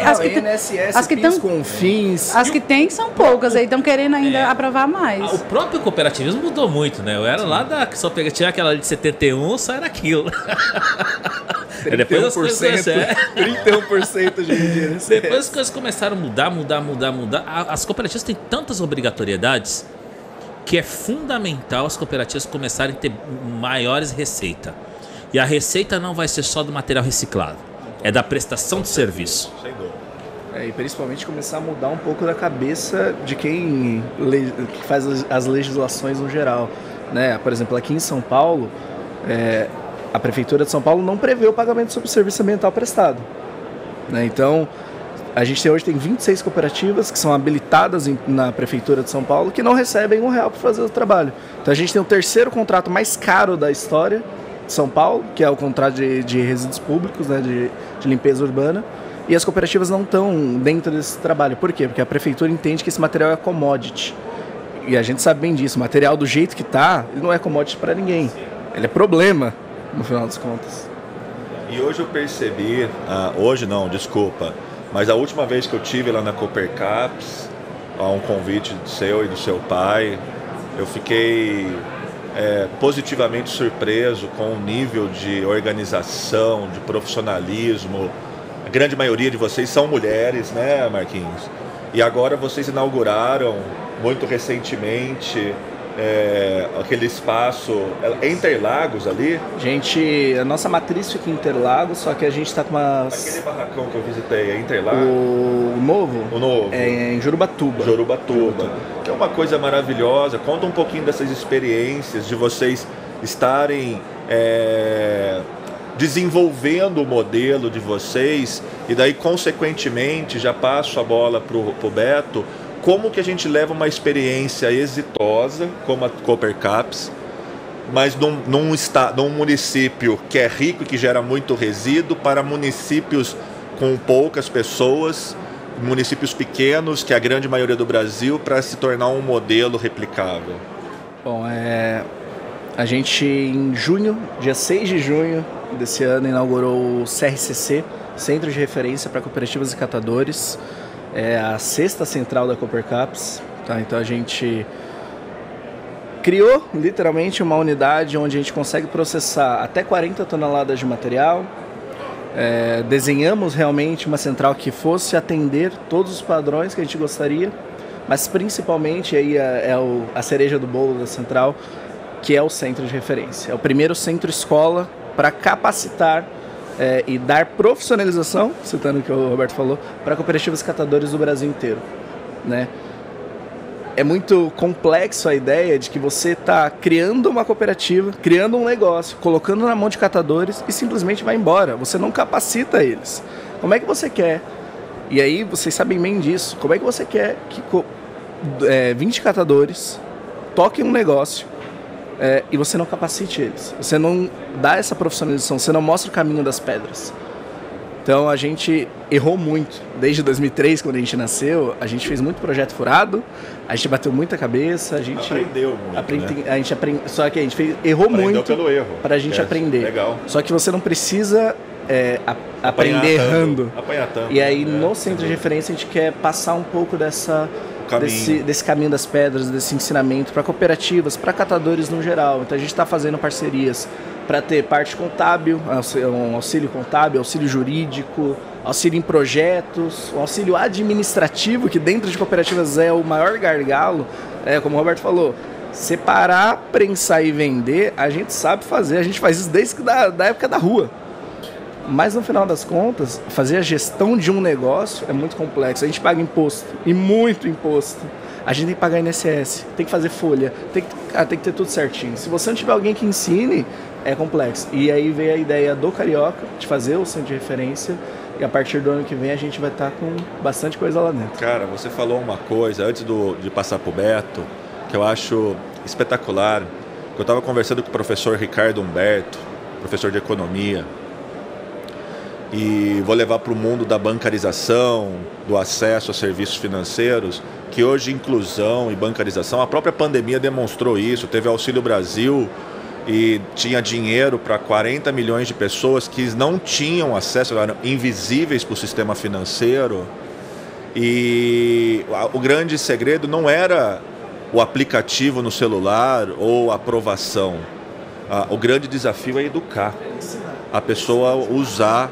as que têm com fins. As que tem são poucas, aí estão querendo ainda aprovar mais. O próprio cooperativismo mudou muito, né? Eu era lá que só tinha aquela de 71, só era aquilo. 31%, Depois as coisas, 31% de dinheiro. Depois as coisas começaram a mudar. As cooperativas têm tantas obrigatoriedades que é fundamental as cooperativas começarem a ter maiores receitas. E a receita não vai ser só do material reciclado, é da prestação de serviço. Sem dúvida. E principalmente começar a mudar um pouco da cabeça de quem que faz as legislações no geral, né? Por exemplo, aqui em São Paulo, a Prefeitura de São Paulo não prevê o pagamento sobre o serviço ambiental prestado, né? Então, a gente hoje tem 26 cooperativas que são habilitadas na Prefeitura de São Paulo que não recebem R$1 para fazer o trabalho. Então, a gente tem o terceiro contrato mais caro da história de São Paulo, que é o contrato de resíduos públicos, né, de limpeza urbana, e as cooperativas não estão dentro desse trabalho. Por quê? Porque a Prefeitura entende que esse material é commodity. E a gente sabe bem disso. O material do jeito que está, ele não é commodity para ninguém. Ele é problema, no final das contas. E hoje eu percebi, hoje não, desculpa, mas a última vez que eu tive lá na Coopercaps, a um convite seu e do seu pai, eu fiquei positivamente surpreso com o nível de organização, de profissionalismo. A grande maioria de vocês são mulheres, né, Marquinhos? E agora vocês inauguraram, muito recentemente, aquele espaço Interlagos ali. A nossa matriz fica em Interlagos, só que a gente está com umas... Aquele barracão que eu visitei é Interlagos? O novo? O novo. É em Jurubatuba. Que é uma coisa maravilhosa. Conta um pouquinho dessas experiências, de vocês estarem desenvolvendo o modelo de vocês, e daí, consequentemente, já passo a bola para o Beto. Como que a gente leva uma experiência exitosa, como a Coopercaps, mas num município que é rico e que gera muito resíduo, para municípios com poucas pessoas, municípios pequenos, que é a grande maioria do Brasil, para se tornar um modelo replicável? Bom, a gente, em junho, dia 6 de junho desse ano, inaugurou o CRCC, Centro de Referência para Cooperativas e Catadores. É a 6ª central da Coopercaps, tá? Então a gente criou literalmente uma unidade onde a gente consegue processar até 40 toneladas de material. Desenhamos realmente uma central que fosse atender todos os padrões que a gente gostaria, mas principalmente aí a cereja do bolo da central, que é o centro de referência. É o primeiro centro escola para capacitar e dar profissionalização, citando o que o Roberto falou, para cooperativas catadores do Brasil inteiro, né? É muito complexo a ideia de que você está criando uma cooperativa, criando um negócio, colocando na mão de catadores e simplesmente vai embora. Você não capacita eles. Como é que você quer? E aí vocês sabem bem disso. Como é que você quer que 20 catadores toquem um negócio e você não capacite eles? Você não dá essa profissionalização, você não mostra o caminho das pedras. Então a gente errou muito. Desde 2003, quando a gente nasceu, a gente fez muito projeto furado, a gente bateu muita cabeça, a gente aprendeu muito, né? A gente só que a gente errou muito pelo erro, para a gente aprender. Legal. Só que você não precisa aprender errando. Apanhar tanto. E aí no centro de referência a gente quer passar um pouco desse caminho das pedras, desse ensinamento para cooperativas, para catadores no geral. Então a gente está fazendo parcerias para ter parte contábil, um auxílio contábil, auxílio jurídico, auxílio em projetos, o auxílio administrativo, que dentro de cooperativas é o maior gargalo. Como o Roberto falou, separar, prensar e vender, a gente sabe fazer, a gente faz isso desde da época da rua. Mas no final das contas, fazer a gestão de um negócio é muito complexo. A gente paga imposto, e muito imposto. A gente tem que pagar INSS, tem que fazer folha, tem que ter tudo certinho. Se você não tiver alguém que ensine, é complexo. E aí veio a ideia do Carioca de fazer o centro de referência, e a partir do ano que vem a gente vai estar com bastante coisa lá dentro. Cara, você falou uma coisa antes de passar para o Beto, que eu acho espetacular. Eu estava conversando com o professor Ricardo Humberto, professor de economia, e vou levar para o mundo da bancarização, do acesso a serviços financeiros, que hoje inclusão e bancarização, a própria pandemia demonstrou isso. Teve Auxílio Brasil, e tinha dinheiro para 40 milhões de pessoas que não tinham acesso, eram invisíveis para o sistema financeiro. E o grande segredo não era o aplicativo no celular ou a aprovação. O grande desafio é educar a pessoa a usar.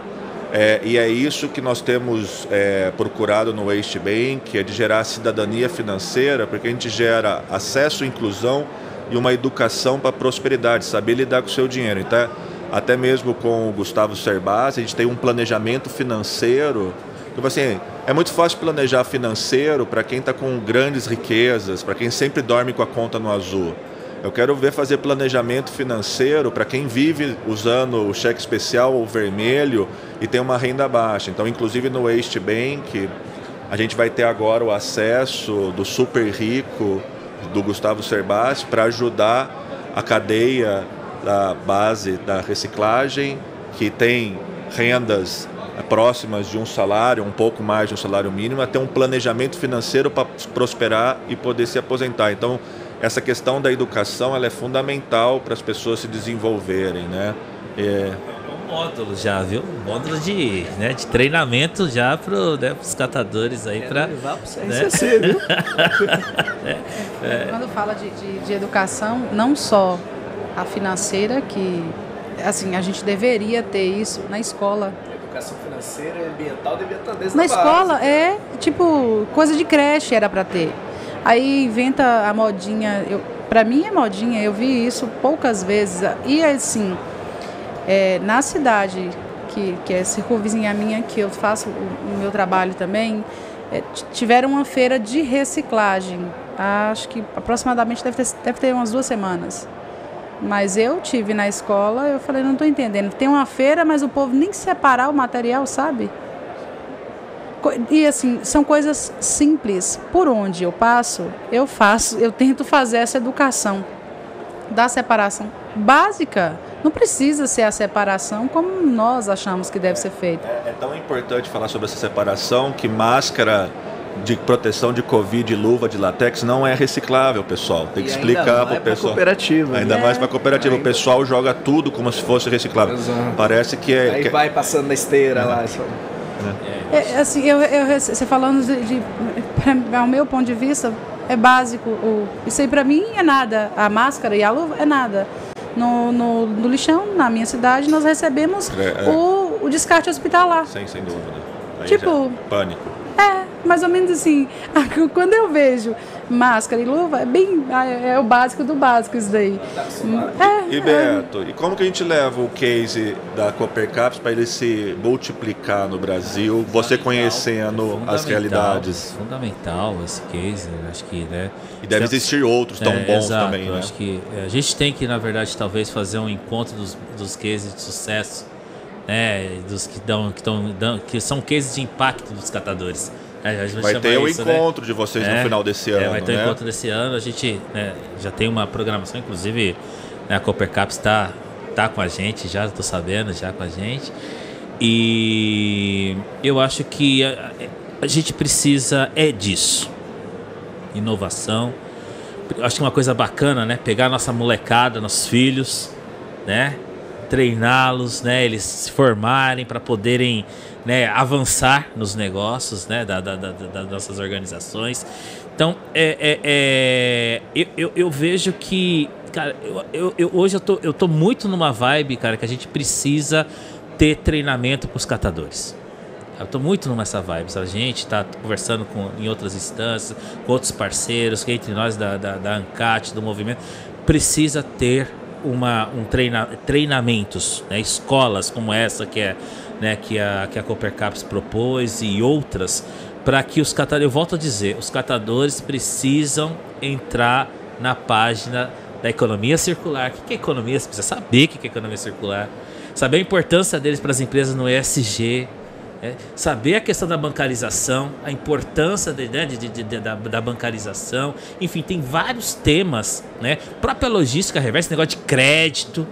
E é isso que nós temos procurado no Waste Bank, que é de gerar cidadania financeira, porque a gente gera acesso, inclusão e uma educação para a prosperidade, saber lidar com o seu dinheiro. Então, até mesmo com o Gustavo Cerbasi, a gente tem um planejamento financeiro. Então, assim, é muito fácil planejar financeiro para quem está com grandes riquezas, para quem sempre dorme com a conta no azul. Eu quero ver fazer planejamento financeiro para quem vive usando o cheque especial ou vermelho e tem uma renda baixa. Então, inclusive no Waste Bank, a gente vai ter agora o acesso do super rico, do Gustavo Cerbasi, para ajudar a cadeia da base da reciclagem, que tem rendas próximas de um salário, um pouco mais de um salário mínimo, a ter um planejamento financeiro para prosperar e poder se aposentar. Então, essa questão da educação, ela é fundamental para as pessoas se desenvolverem, né? Um módulo já, viu? Um módulo de treinamento já para os catadores aí. Para levar para o CRCC, viu? Quando fala de educação, não só a financeira, que assim, a gente deveria ter isso na escola. Educação financeira e ambiental devia estar desde na escola, tipo, coisa de creche era para ter. Aí inventa a modinha, para mim é modinha, eu vi isso poucas vezes. E assim, na cidade, que é circunvizinha minha, que eu faço o meu trabalho também, tiveram uma feira de reciclagem. Acho que aproximadamente deve ter umas 2 semanas. Mas eu tive na escola, eu falei, não estou entendendo. Tem uma feira, mas o povo nem separar o material, sabe? E assim, são coisas simples. Por onde eu passo, eu tento fazer essa educação da separação básica. Não precisa ser a separação como nós achamos que deve ser feita. É tão importante falar sobre essa separação que máscara de proteção de Covid e luva de látex não é reciclável, pessoal. Tem que explicar para o pessoal. Ainda mais para a cooperativa. O pessoal joga tudo como se fosse reciclável. Exato. Parece que é... Aí vai passando na esteira lá. Assim, você falando ao meu ponto de vista, é básico. Isso aí para mim é nada. A máscara e a luva é nada. No lixão, na minha cidade, nós recebemos o descarte hospitalar. Sem dúvida. Aí tipo, pânico. Mais ou menos assim. Quando eu vejo máscara e luva, é o básico do básico isso daí. E Beto, e como que a gente leva o case da Coopercaps para ele se multiplicar no Brasil, você conhecendo as realidades? Fundamental esse case, acho que, né? E deve existir outros tão bons exato, também, né? Acho que a gente tem que, na verdade, talvez fazer um encontro dos cases de sucesso, né? Dos que são cases de impacto dos catadores. Vai ter o encontro de vocês no final desse ano, vai ter o encontro desse ano. A gente já tem uma programação, inclusive, né, a Coopercaps está com a gente, já estou sabendo, já com a gente. E eu acho que a gente precisa disso. Inovação. Acho que uma coisa bacana, né? Pegar a nossa molecada, nossos filhos, né? Treiná-los, né? Eles se formarem para poderem, né, avançar nos negócios, né, das nossas organizações. Então, eu vejo que, cara, hoje eu tô muito numa vibe, cara, que a gente precisa ter treinamento para os catadores. Eu tô muito nessa vibe, sabe? A gente está conversando em outras instâncias, com outros parceiros, que entre nós da ANCAT, do movimento, precisa ter treinamentos, né? Escolas como essa que a Coopercaps propôs e outras, para que os catadores, eu volto a dizer, os catadores precisam entrar na página da economia circular. O que é economia? Você precisa saber o que é economia circular, saber a importância deles para as empresas no ESG, saber a questão da bancarização, a importância da bancarização. Enfim, tem vários temas, né? Própria logística reversa, negócio de crédito,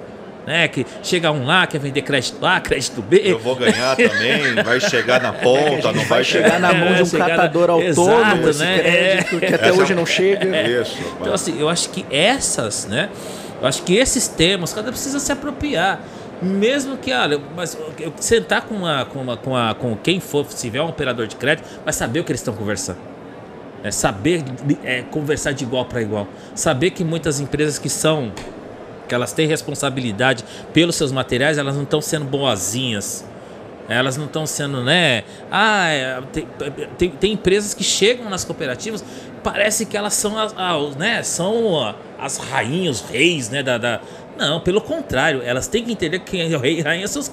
né? Que chega um lá, quer vender crédito A, crédito B. Eu vou ganhar também, vai chegar na ponta, não vai chegar na mão de um catador autônomo, esse né? Crédito, que até hoje não chega. Isso. Então, assim, eu acho que essas, né? Eu acho que esses temas cada precisa se apropriar. Mesmo que, olha, mas eu sentar com quem for, se tiver um operador de crédito, vai saber o que eles estão conversando. Saber conversar de igual para igual. Saber que muitas empresas que elas têm responsabilidade pelos seus materiais, elas não estão sendo boazinhas. Elas não estão sendo, né? Tem empresas que chegam nas cooperativas, parece que elas são são as rainhas, os reis, né? Não, pelo contrário, elas têm que entender que quem é o rei e rainha são os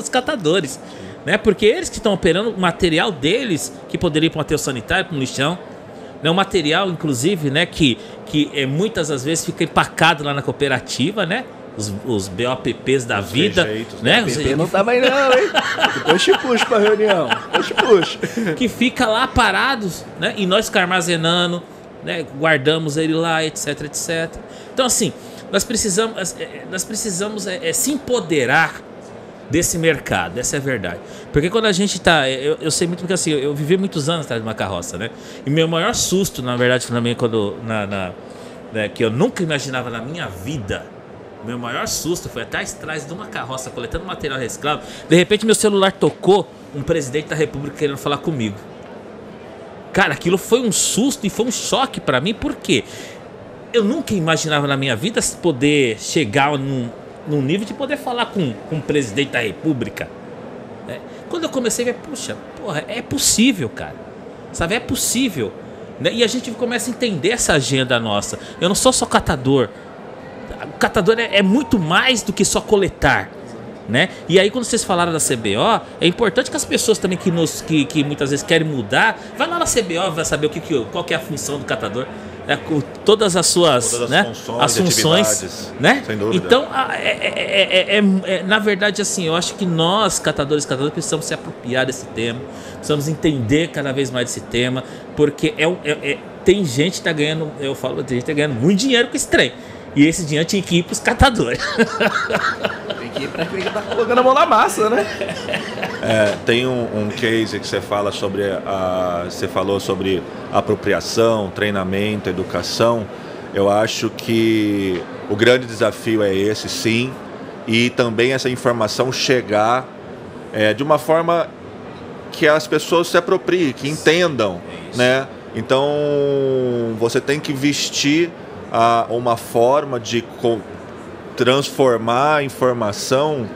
catadores, né? Porque eles que estão operando o material deles, que poderia ir para um aterro sanitário, para um lixão, né? Um material, inclusive, né? Que muitas das vezes fica empacado lá na cooperativa, né? Os BOPPs da vida, rejeitos, né? O BP não tá mais não, hein? Depois te puxo pra reunião, depois te puxo. Que fica lá parados, né? E nós ficamos armazenando, né? Guardamos ele lá, etc, etc. Então, assim, nós precisamos se empoderar desse mercado, essa é a verdade. Porque quando a gente tá... Eu sei muito, porque assim, eu vivi muitos anos atrás de uma carroça, né? E meu maior susto, na verdade, também, quando né, que eu nunca imaginava na minha vida, meu maior susto foi atrás de uma carroça coletando material reciclável. De repente meu celular tocou, um presidente da república querendo falar comigo. Cara, aquilo foi um susto e foi um choque pra mim, porque eu nunca imaginava na minha vida poder chegar num nível de poder falar com um presidente da república, né? Quando eu comecei a ver, puxa, porra, é possível, cara, sabe, é possível, né? E a gente começa a entender essa agenda nossa. Eu não sou só catador. O catador é muito mais do que só coletar, né? E aí quando vocês falaram da CBO, é importante que as pessoas também que muitas vezes querem mudar, vai lá na CBO, vai saber qual que é a função do catador, né? Todas as suas, né? As funções, né? Sem dúvida. Então, na verdade, assim, eu acho que nós, catadores precisamos se apropriar desse tema, precisamos entender cada vez mais desse tema, porque tem gente que tá ganhando, tem gente que tá ganhando muito dinheiro com esse trem. E esse dinheiro tinha que ir para os catadores. Tem que ir para quem tá colocando a mão na massa, né? Tem um case que você fala sobre você falou sobre apropriação, treinamento, educação. Eu acho que o grande desafio é esse, sim, e também essa informação chegar de uma forma que as pessoas se apropriem, que entendam, né? Então você tem que vestir uma forma de transformar a informação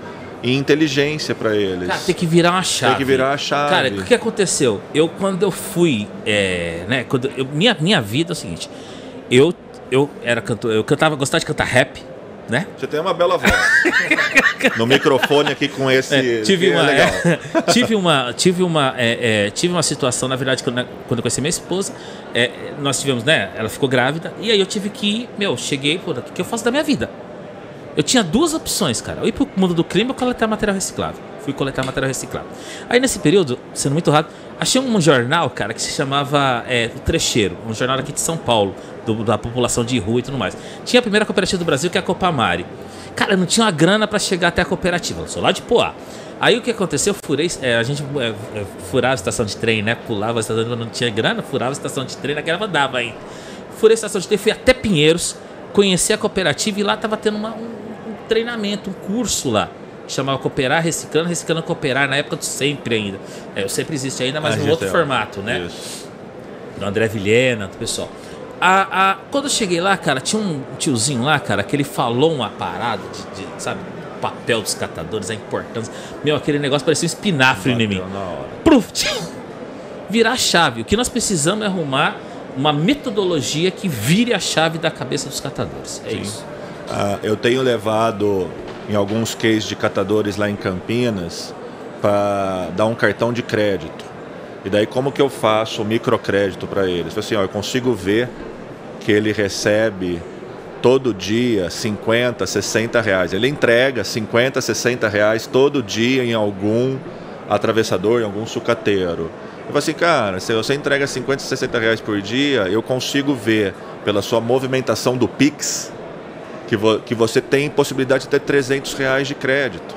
em inteligência para eles. Cara, tem que virar uma chave. Tem que virar a chave. Cara, o que aconteceu? Quando eu fui, né? Minha vida é o seguinte: eu era cantor, eu gostava de cantar rap, né? Você tem uma bela voz. No microfone aqui com esse. Tive uma situação, na verdade, quando eu conheci minha esposa, nós tivemos, né? Ela ficou grávida, e aí eu tive que ir, cheguei, o que eu faço da minha vida? Eu tinha duas opções, cara. Eu ir pro mundo do crime ou coletar material reciclável. Fui coletar material reciclável. Aí nesse período, sendo muito rápido, achei um jornal, cara, que se chamava O Trecheiro, um jornal aqui de São Paulo, da população de rua e tudo mais. Tinha a primeira cooperativa do Brasil, que é a Copamare. Cara, eu não tinha uma grana pra chegar até a cooperativa, eu sou lá de Poá. Aí o que aconteceu, a gente furava a estação de trem, né? Pulava a estação de trem, não tinha grana, furava a estação de trem, naquela andava ainda. Furei a estação de trem, fui até Pinheiros, conheci a cooperativa e lá tava tendo um treinamento, um curso lá. Chamava Cooperar Reciclando, Reciclando Cooperar, na época do Sempre ainda. O Sempre existe ainda, mas em outro formato, né? Isso. Do André Vilhena, do pessoal. Quando eu cheguei lá, cara, tinha um tiozinho lá, cara, que ele falou uma parada sabe, o papel dos catadores, a importância. Aquele negócio parecia um espinafre em mim. Virar a chave. O que nós precisamos é arrumar uma metodologia que vire a chave da cabeça dos catadores. Isso. Eu tenho levado em alguns cases de catadores lá em Campinas para dar um cartão de crédito. E daí como que eu faço o microcrédito para eles? Assim, eu consigo ver que ele recebe todo dia 50, 60 reais. Ele entrega 50, 60 reais todo dia em algum atravessador, em algum sucateiro. Eu falo assim, cara, se você entrega 50, 60 reais por dia, eu consigo ver pela sua movimentação do Pix que você tem possibilidade de ter 300 reais de crédito.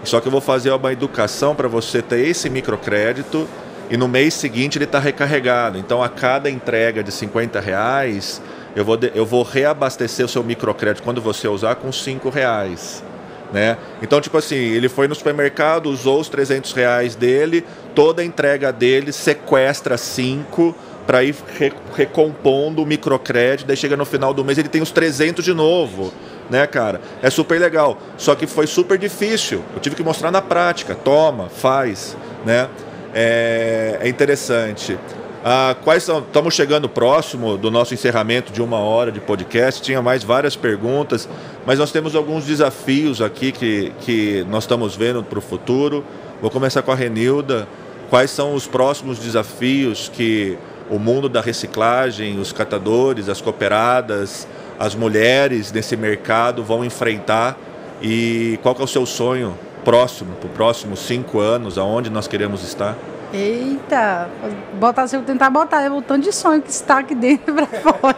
Só que eu vou fazer uma educação para você ter esse microcrédito e no mês seguinte ele está recarregado. Então a cada entrega de 50 reais eu vou reabastecer o seu microcrédito quando você usar com R$5. Né? Então, tipo assim, ele foi no supermercado, usou os R$300 dele, toda a entrega dele sequestra 5 para ir recompondo o microcrédito, daí chega no final do mês ele tem os 300 de novo, né, cara? É super legal, só que foi super difícil, eu tive que mostrar na prática, toma, faz, né? É interessante. Estamos chegando próximo do nosso encerramento de 1 hora de podcast. Tinha mais várias perguntas, mas nós temos alguns desafios aqui que nós estamos vendo para o futuro. Vou começar com a Renilda. Quais são os próximos desafios que o mundo da reciclagem, os catadores, as cooperadas, as mulheres nesse mercado vão enfrentar? E qual que é o seu sonho próximo, para os próximos 5 anos, aonde nós queremos estar? Eita, tentar botar o tanto de sonho que está aqui dentro para fora.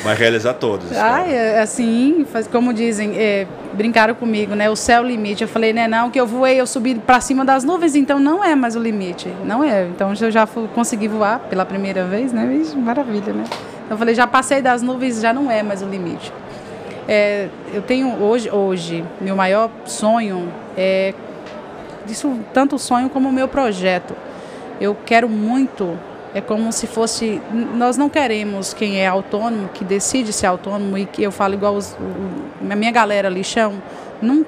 Vai realizar todos. Assim, como dizem, brincaram comigo, né? O céu é o limite. Eu falei, né, não, que eu voei, eu subi para cima das nuvens, então não é mais o limite. Não é. Então eu já consegui voar pela primeira vez, né? Maravilha, né? Então eu falei, já passei das nuvens, já não é mais o limite. Eu tenho hoje, meu maior sonho é isso, tanto o sonho como o meu projeto. Eu quero muito, é como se fosse, nós não queremos quem é autônomo, que decide ser autônomo, e que eu falo igual a minha galera lixão, não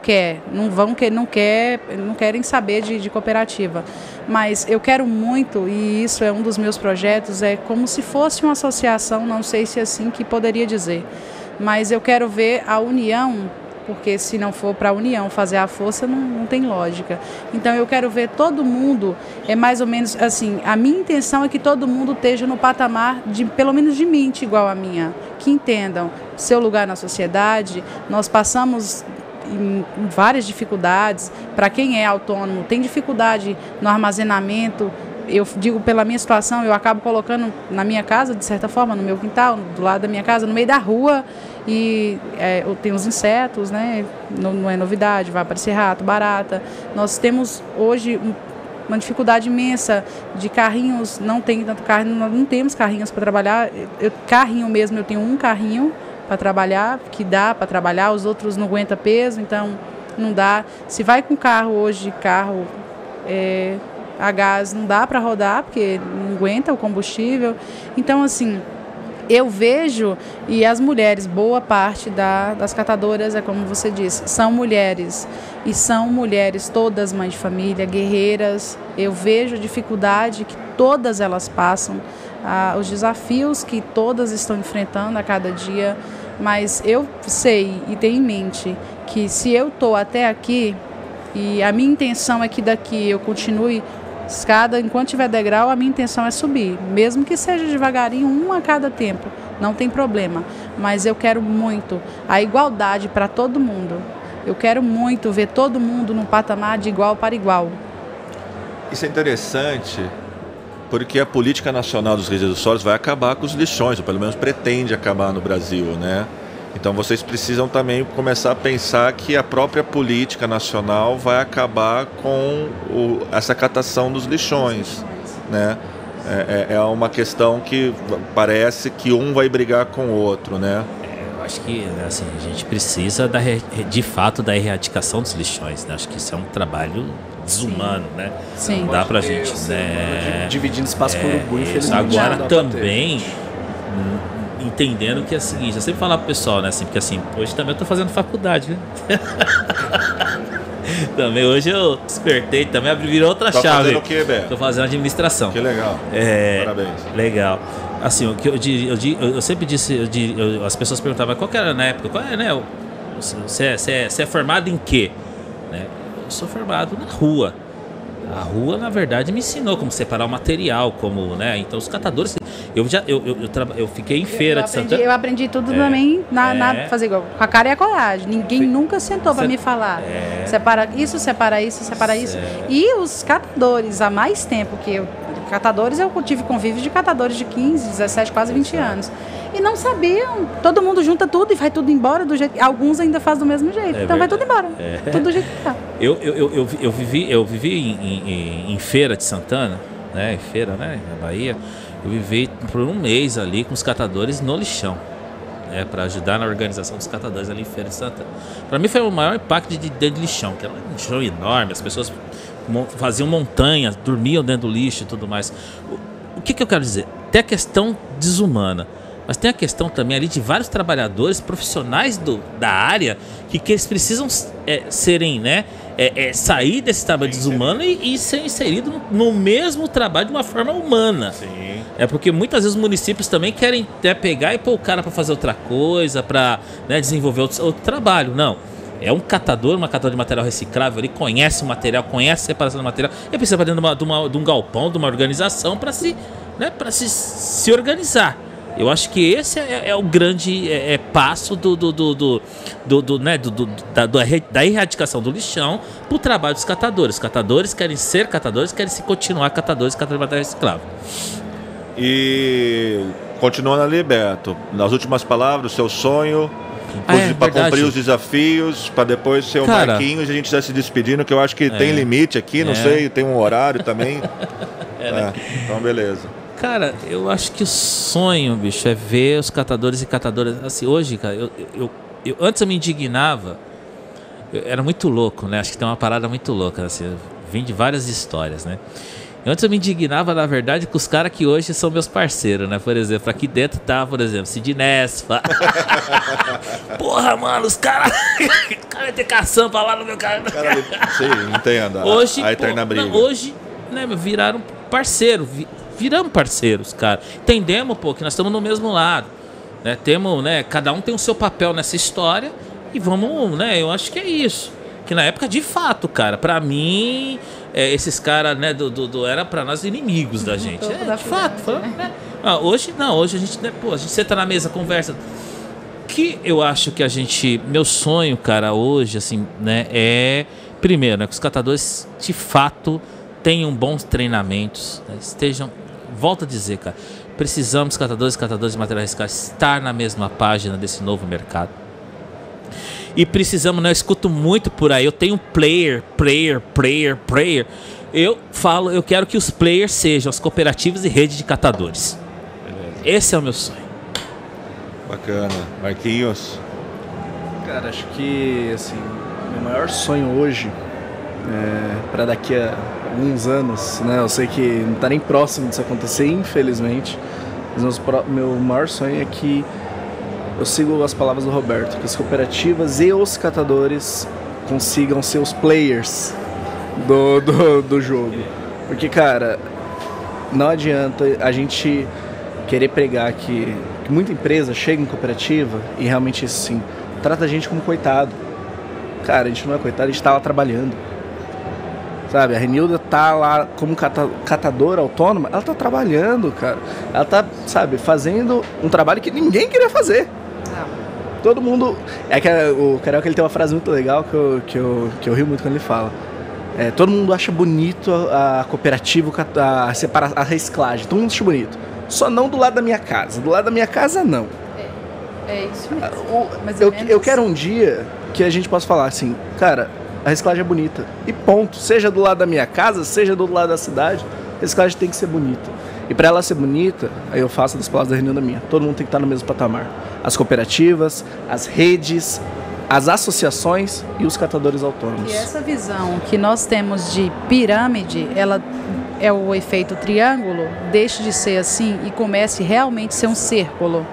querem saber de cooperativa. Mas eu quero muito, e isso é um dos meus projetos, é como se fosse uma associação, não sei se é assim que poderia dizer, mas eu quero ver a união, porque se não for para a união fazer a força, não tem lógica. Então eu quero ver todo mundo, é mais ou menos assim, a minha intenção é que todo mundo esteja no patamar, pelo menos de mente igual a minha, que entendam seu lugar na sociedade. Nós passamos em várias dificuldades, para quem é autônomo, tem dificuldade no armazenamento. Eu digo, pela minha situação, eu acabo colocando na minha casa, de certa forma, no meu quintal, do lado da minha casa, no meio da rua, e eu tenho os insetos, né? Não é novidade, vai aparecer rato, barata. Nós temos hoje uma dificuldade imensa de carrinhos, não tem tanto carrinho, nós não temos carrinhos para trabalhar. Carrinho mesmo, eu tenho um carrinho para trabalhar, que dá para trabalhar, os outros não aguentam peso, então não dá. Se vai com carro hoje, a gás não dá para rodar, porque não aguenta o combustível. Então, assim, eu vejo, e as mulheres, boa parte das catadoras, é como você disse, são mulheres, e são mulheres todas mães de família, guerreiras. Eu vejo a dificuldade que todas elas passam, os desafios que todas estão enfrentando a cada dia, mas eu sei e tenho em mente que se eu estou até aqui, e a minha intenção é que daqui eu continue escada, enquanto tiver degrau, a minha intenção é subir, mesmo que seja devagarinho, um a cada tempo, não tem problema, mas eu quero muito a igualdade para todo mundo. Eu quero muito ver todo mundo num patamar de igual para igual. Isso é interessante, porque a política nacional dos resíduos sólidos vai acabar com os lixões, ou pelo menos pretende acabar no Brasil, né? Então vocês precisam também começar a pensar que a própria política nacional vai acabar com essa catação dos lixões, né? É uma questão que parece que um vai brigar com o outro, né? Eu acho que assim, a gente precisa de fato da erradicação dos lixões, né? Acho que isso é um trabalho desumano, né? Sim. Não dá pra gente, né? Dividindo espaço por urubu, infelizmente. Agora também entendendo que é o seguinte, eu sempre falo pro pessoal, né, assim, porque assim, hoje também eu tô fazendo faculdade, né? Também hoje eu despertei, também virou outra chave. Tá fazendo o quê, Bé? Tô fazendo administração. Que legal. Parabéns. Legal. Assim, o que eu sempre disse, as pessoas perguntavam qual que era na época, qual é, né? Você é formado em quê? Né? Eu sou formado na rua. A rua, na verdade, me ensinou como separar o material, como, né? Então, os catadores... Eu fiquei em feira de Santana. Eu aprendi tudo também fazer igual, com a cara e a coragem. Ninguém nunca sentou para me falar. Separa isso, separa isso, separa isso. E os catadores, há mais tempo que eu... Catadores, eu tive convívio de catadores de 15, 17, quase 20 anos. E não sabiam. Todo mundo junta tudo e vai tudo embora do jeito... Alguns ainda fazem do mesmo jeito. Então vai tudo embora. Tudo do jeito que tá. Eu vivi em Feira de Santana, né? Em Feira, né? Na Bahia. eu vivi por um mês ali com os catadores no lixão, para ajudar na organização dos catadores ali em Feira de Santana. Para mim foi o maior impacto de lixão, que era um lixão enorme, as pessoas faziam montanhas, dormiam dentro do lixo e tudo mais. O que eu quero dizer? Tem a questão desumana, mas tem a questão também ali de vários trabalhadores profissionais da área que eles precisam serem, sair desse trabalho desumano e ser inserido no mesmo trabalho de uma forma humana. Sim. Porque muitas vezes os municípios também querem pegar e pôr o cara para fazer outra coisa, para desenvolver outro trabalho. Não. É um catador de material reciclável, ele conhece o material, conhece a separação do material, ele precisa para dentro de um galpão, de uma organização para se organizar. Eu acho que esse é o grande passo da erradicação do lixão para o trabalho dos catadores. Os catadores querem ser catadores, querem se continuar catadores de material reciclável. E continuando ali, Beto, nas últimas palavras, o seu sonho para cumprir os desafios, para depois ser o Marquinhos e a gente já se despedindo, que eu acho que tem limite aqui, não sei, tem um horário também. Então, beleza. Cara, eu acho que o sonho, bicho, é ver os catadores e catadoras. Assim, hoje, cara, eu antes eu me indignava, era muito louco, né? Acho que tem uma parada muito louca, assim, eu vim de várias histórias, né? Antes eu me indignava, na verdade, com os caras que hoje são meus parceiros, né? Por exemplo, aqui dentro tá, por exemplo, Sidnespa. Porra, mano, os caras vai ter caçamba lá no meu carro. Sim, entenda. Hoje, a eterna briga. Hoje, viraram parceiro. Viramos parceiros, cara. Entendemos, que nós estamos no mesmo lado. Né? Temos, cada um tem o seu papel nessa história e vamos, eu acho que é isso. Que na época, de fato, cara, pra mim, esses caras, era pra nós inimigos da gente. De fato. Hoje não, hoje a gente, a gente senta na mesa, conversa. Que eu acho que meu sonho, cara, hoje, assim, é, primeiro, que os catadores, de fato, tenham bons treinamentos, volto a dizer, cara, precisamos, catadores de material reciclado, estar na mesma página desse novo mercado. E precisamos, eu escuto muito por aí, eu tenho player. Eu quero que os players sejam as cooperativas e rede de catadores. Beleza. Esse é o meu sonho. Bacana. Marquinhos? Cara, acho que, assim, meu maior sonho hoje, para daqui a alguns anos, eu sei que não está nem próximo disso acontecer, infelizmente, mas meu maior sonho é que eu sigo as palavras do Roberto, que as cooperativas e os catadores consigam ser os players do jogo. Porque, cara, não adianta a gente querer pregar que muita empresa chega em cooperativa e realmente, assim, trata a gente como coitado. Cara, a gente não é coitado, a gente tá lá trabalhando. Sabe, a Renilda tá lá como catadora autônoma, ela tá trabalhando, cara. Ela tá, fazendo um trabalho que ninguém queria fazer. Todo mundo... o Carioca, ele tem uma frase muito legal que eu rio muito quando ele fala. Todo mundo acha bonito a cooperativa, a reciclagem. Todo mundo acha bonito. Só não do lado da minha casa. Do lado da minha casa, não. É isso mesmo. Eu quero um dia que a gente possa falar assim, cara, a reciclagem é bonita. E ponto. Seja do lado da minha casa, seja do lado da cidade, a reciclagem tem que ser bonita. E para ela ser bonita, aí eu faço das palavras da Renilda minha. Todo mundo tem que estar no mesmo patamar. As cooperativas, as redes, as associações e os catadores autônomos. E essa visão que nós temos de pirâmide, ela é o efeito triângulo, deixe de ser assim e comece realmente a ser um círculo.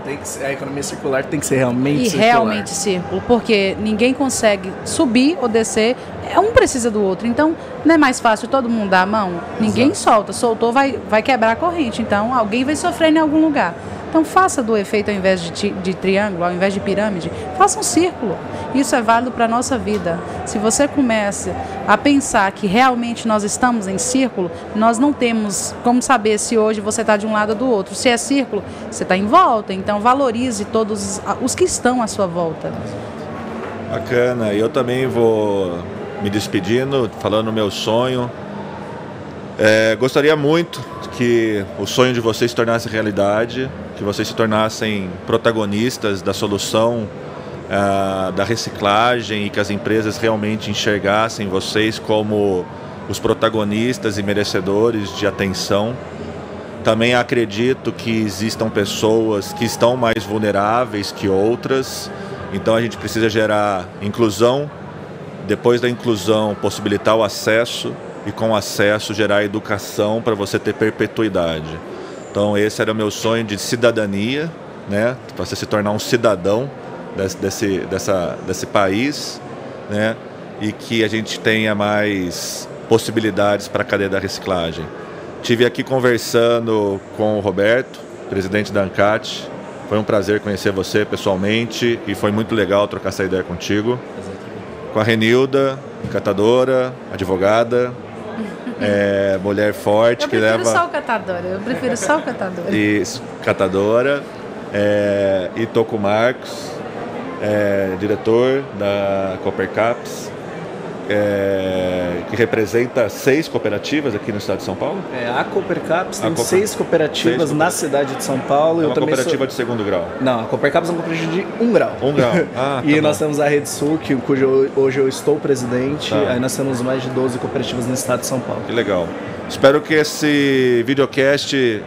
A economia circular tem que ser realmente circular. E realmente círculo, porque ninguém consegue subir ou descer, um precisa do outro. Então, não é mais fácil todo mundo dar a mão? Ninguém solta, soltou vai quebrar a corrente, então alguém vai sofrer em algum lugar. Então faça do efeito, ao invés de triângulo, ao invés de pirâmide, faça um círculo. Isso é válido para a nossa vida. Se você começa a pensar que realmente nós estamos em círculo, nós não temos como saber se hoje você está de um lado ou do outro. Se é círculo, você está em volta, então valorize todos os que estão à sua volta. Bacana, eu também vou me despedindo, falando o meu sonho. Gostaria muito que o sonho de vocês se tornasse realidade, que vocês se tornassem protagonistas da solução da reciclagem e que as empresas realmente enxergassem vocês como os protagonistas e merecedores de atenção. Também acredito que existam pessoas que estão mais vulneráveis que outras, então a gente precisa gerar inclusão, depois da inclusão possibilitar o acesso e com o acesso gerar educação para você ter perpetuidade. Então esse era o meu sonho de cidadania, né? Para você se tornar um cidadão desse país, né? E que a gente tenha mais possibilidades para a cadeia da reciclagem. Estive aqui conversando com o Roberto, presidente da ANCAT. Foi um prazer conhecer você pessoalmente e foi muito legal trocar essa ideia contigo. Com a Renilda, catadora, advogada, mulher forte que leva... Eu prefiro só o catador. Isso, catadora. E tô com o Marcos, diretor da Copercaps, que representa 6 cooperativas aqui no estado de São Paulo. A Copercaps tem 6 cooperativas na cidade de São Paulo. É uma cooperativa de segundo grau? Não, a Copercaps é uma cooperativa de 1 grau. 1 grau. Ah, e tá nós bom. temos a Rede Sul, cujo hoje eu estou presidente. Tá. Aí nós temos mais de 12 cooperativas no estado de São Paulo. Que legal. Espero que esse videocast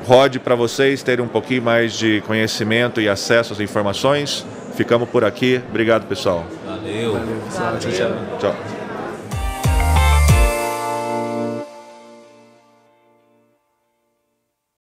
rode para vocês terem um pouquinho mais de conhecimento e acesso às informações. Ficamos por aqui. Obrigado, pessoal. Valeu. Tchau, tchau. Tchau.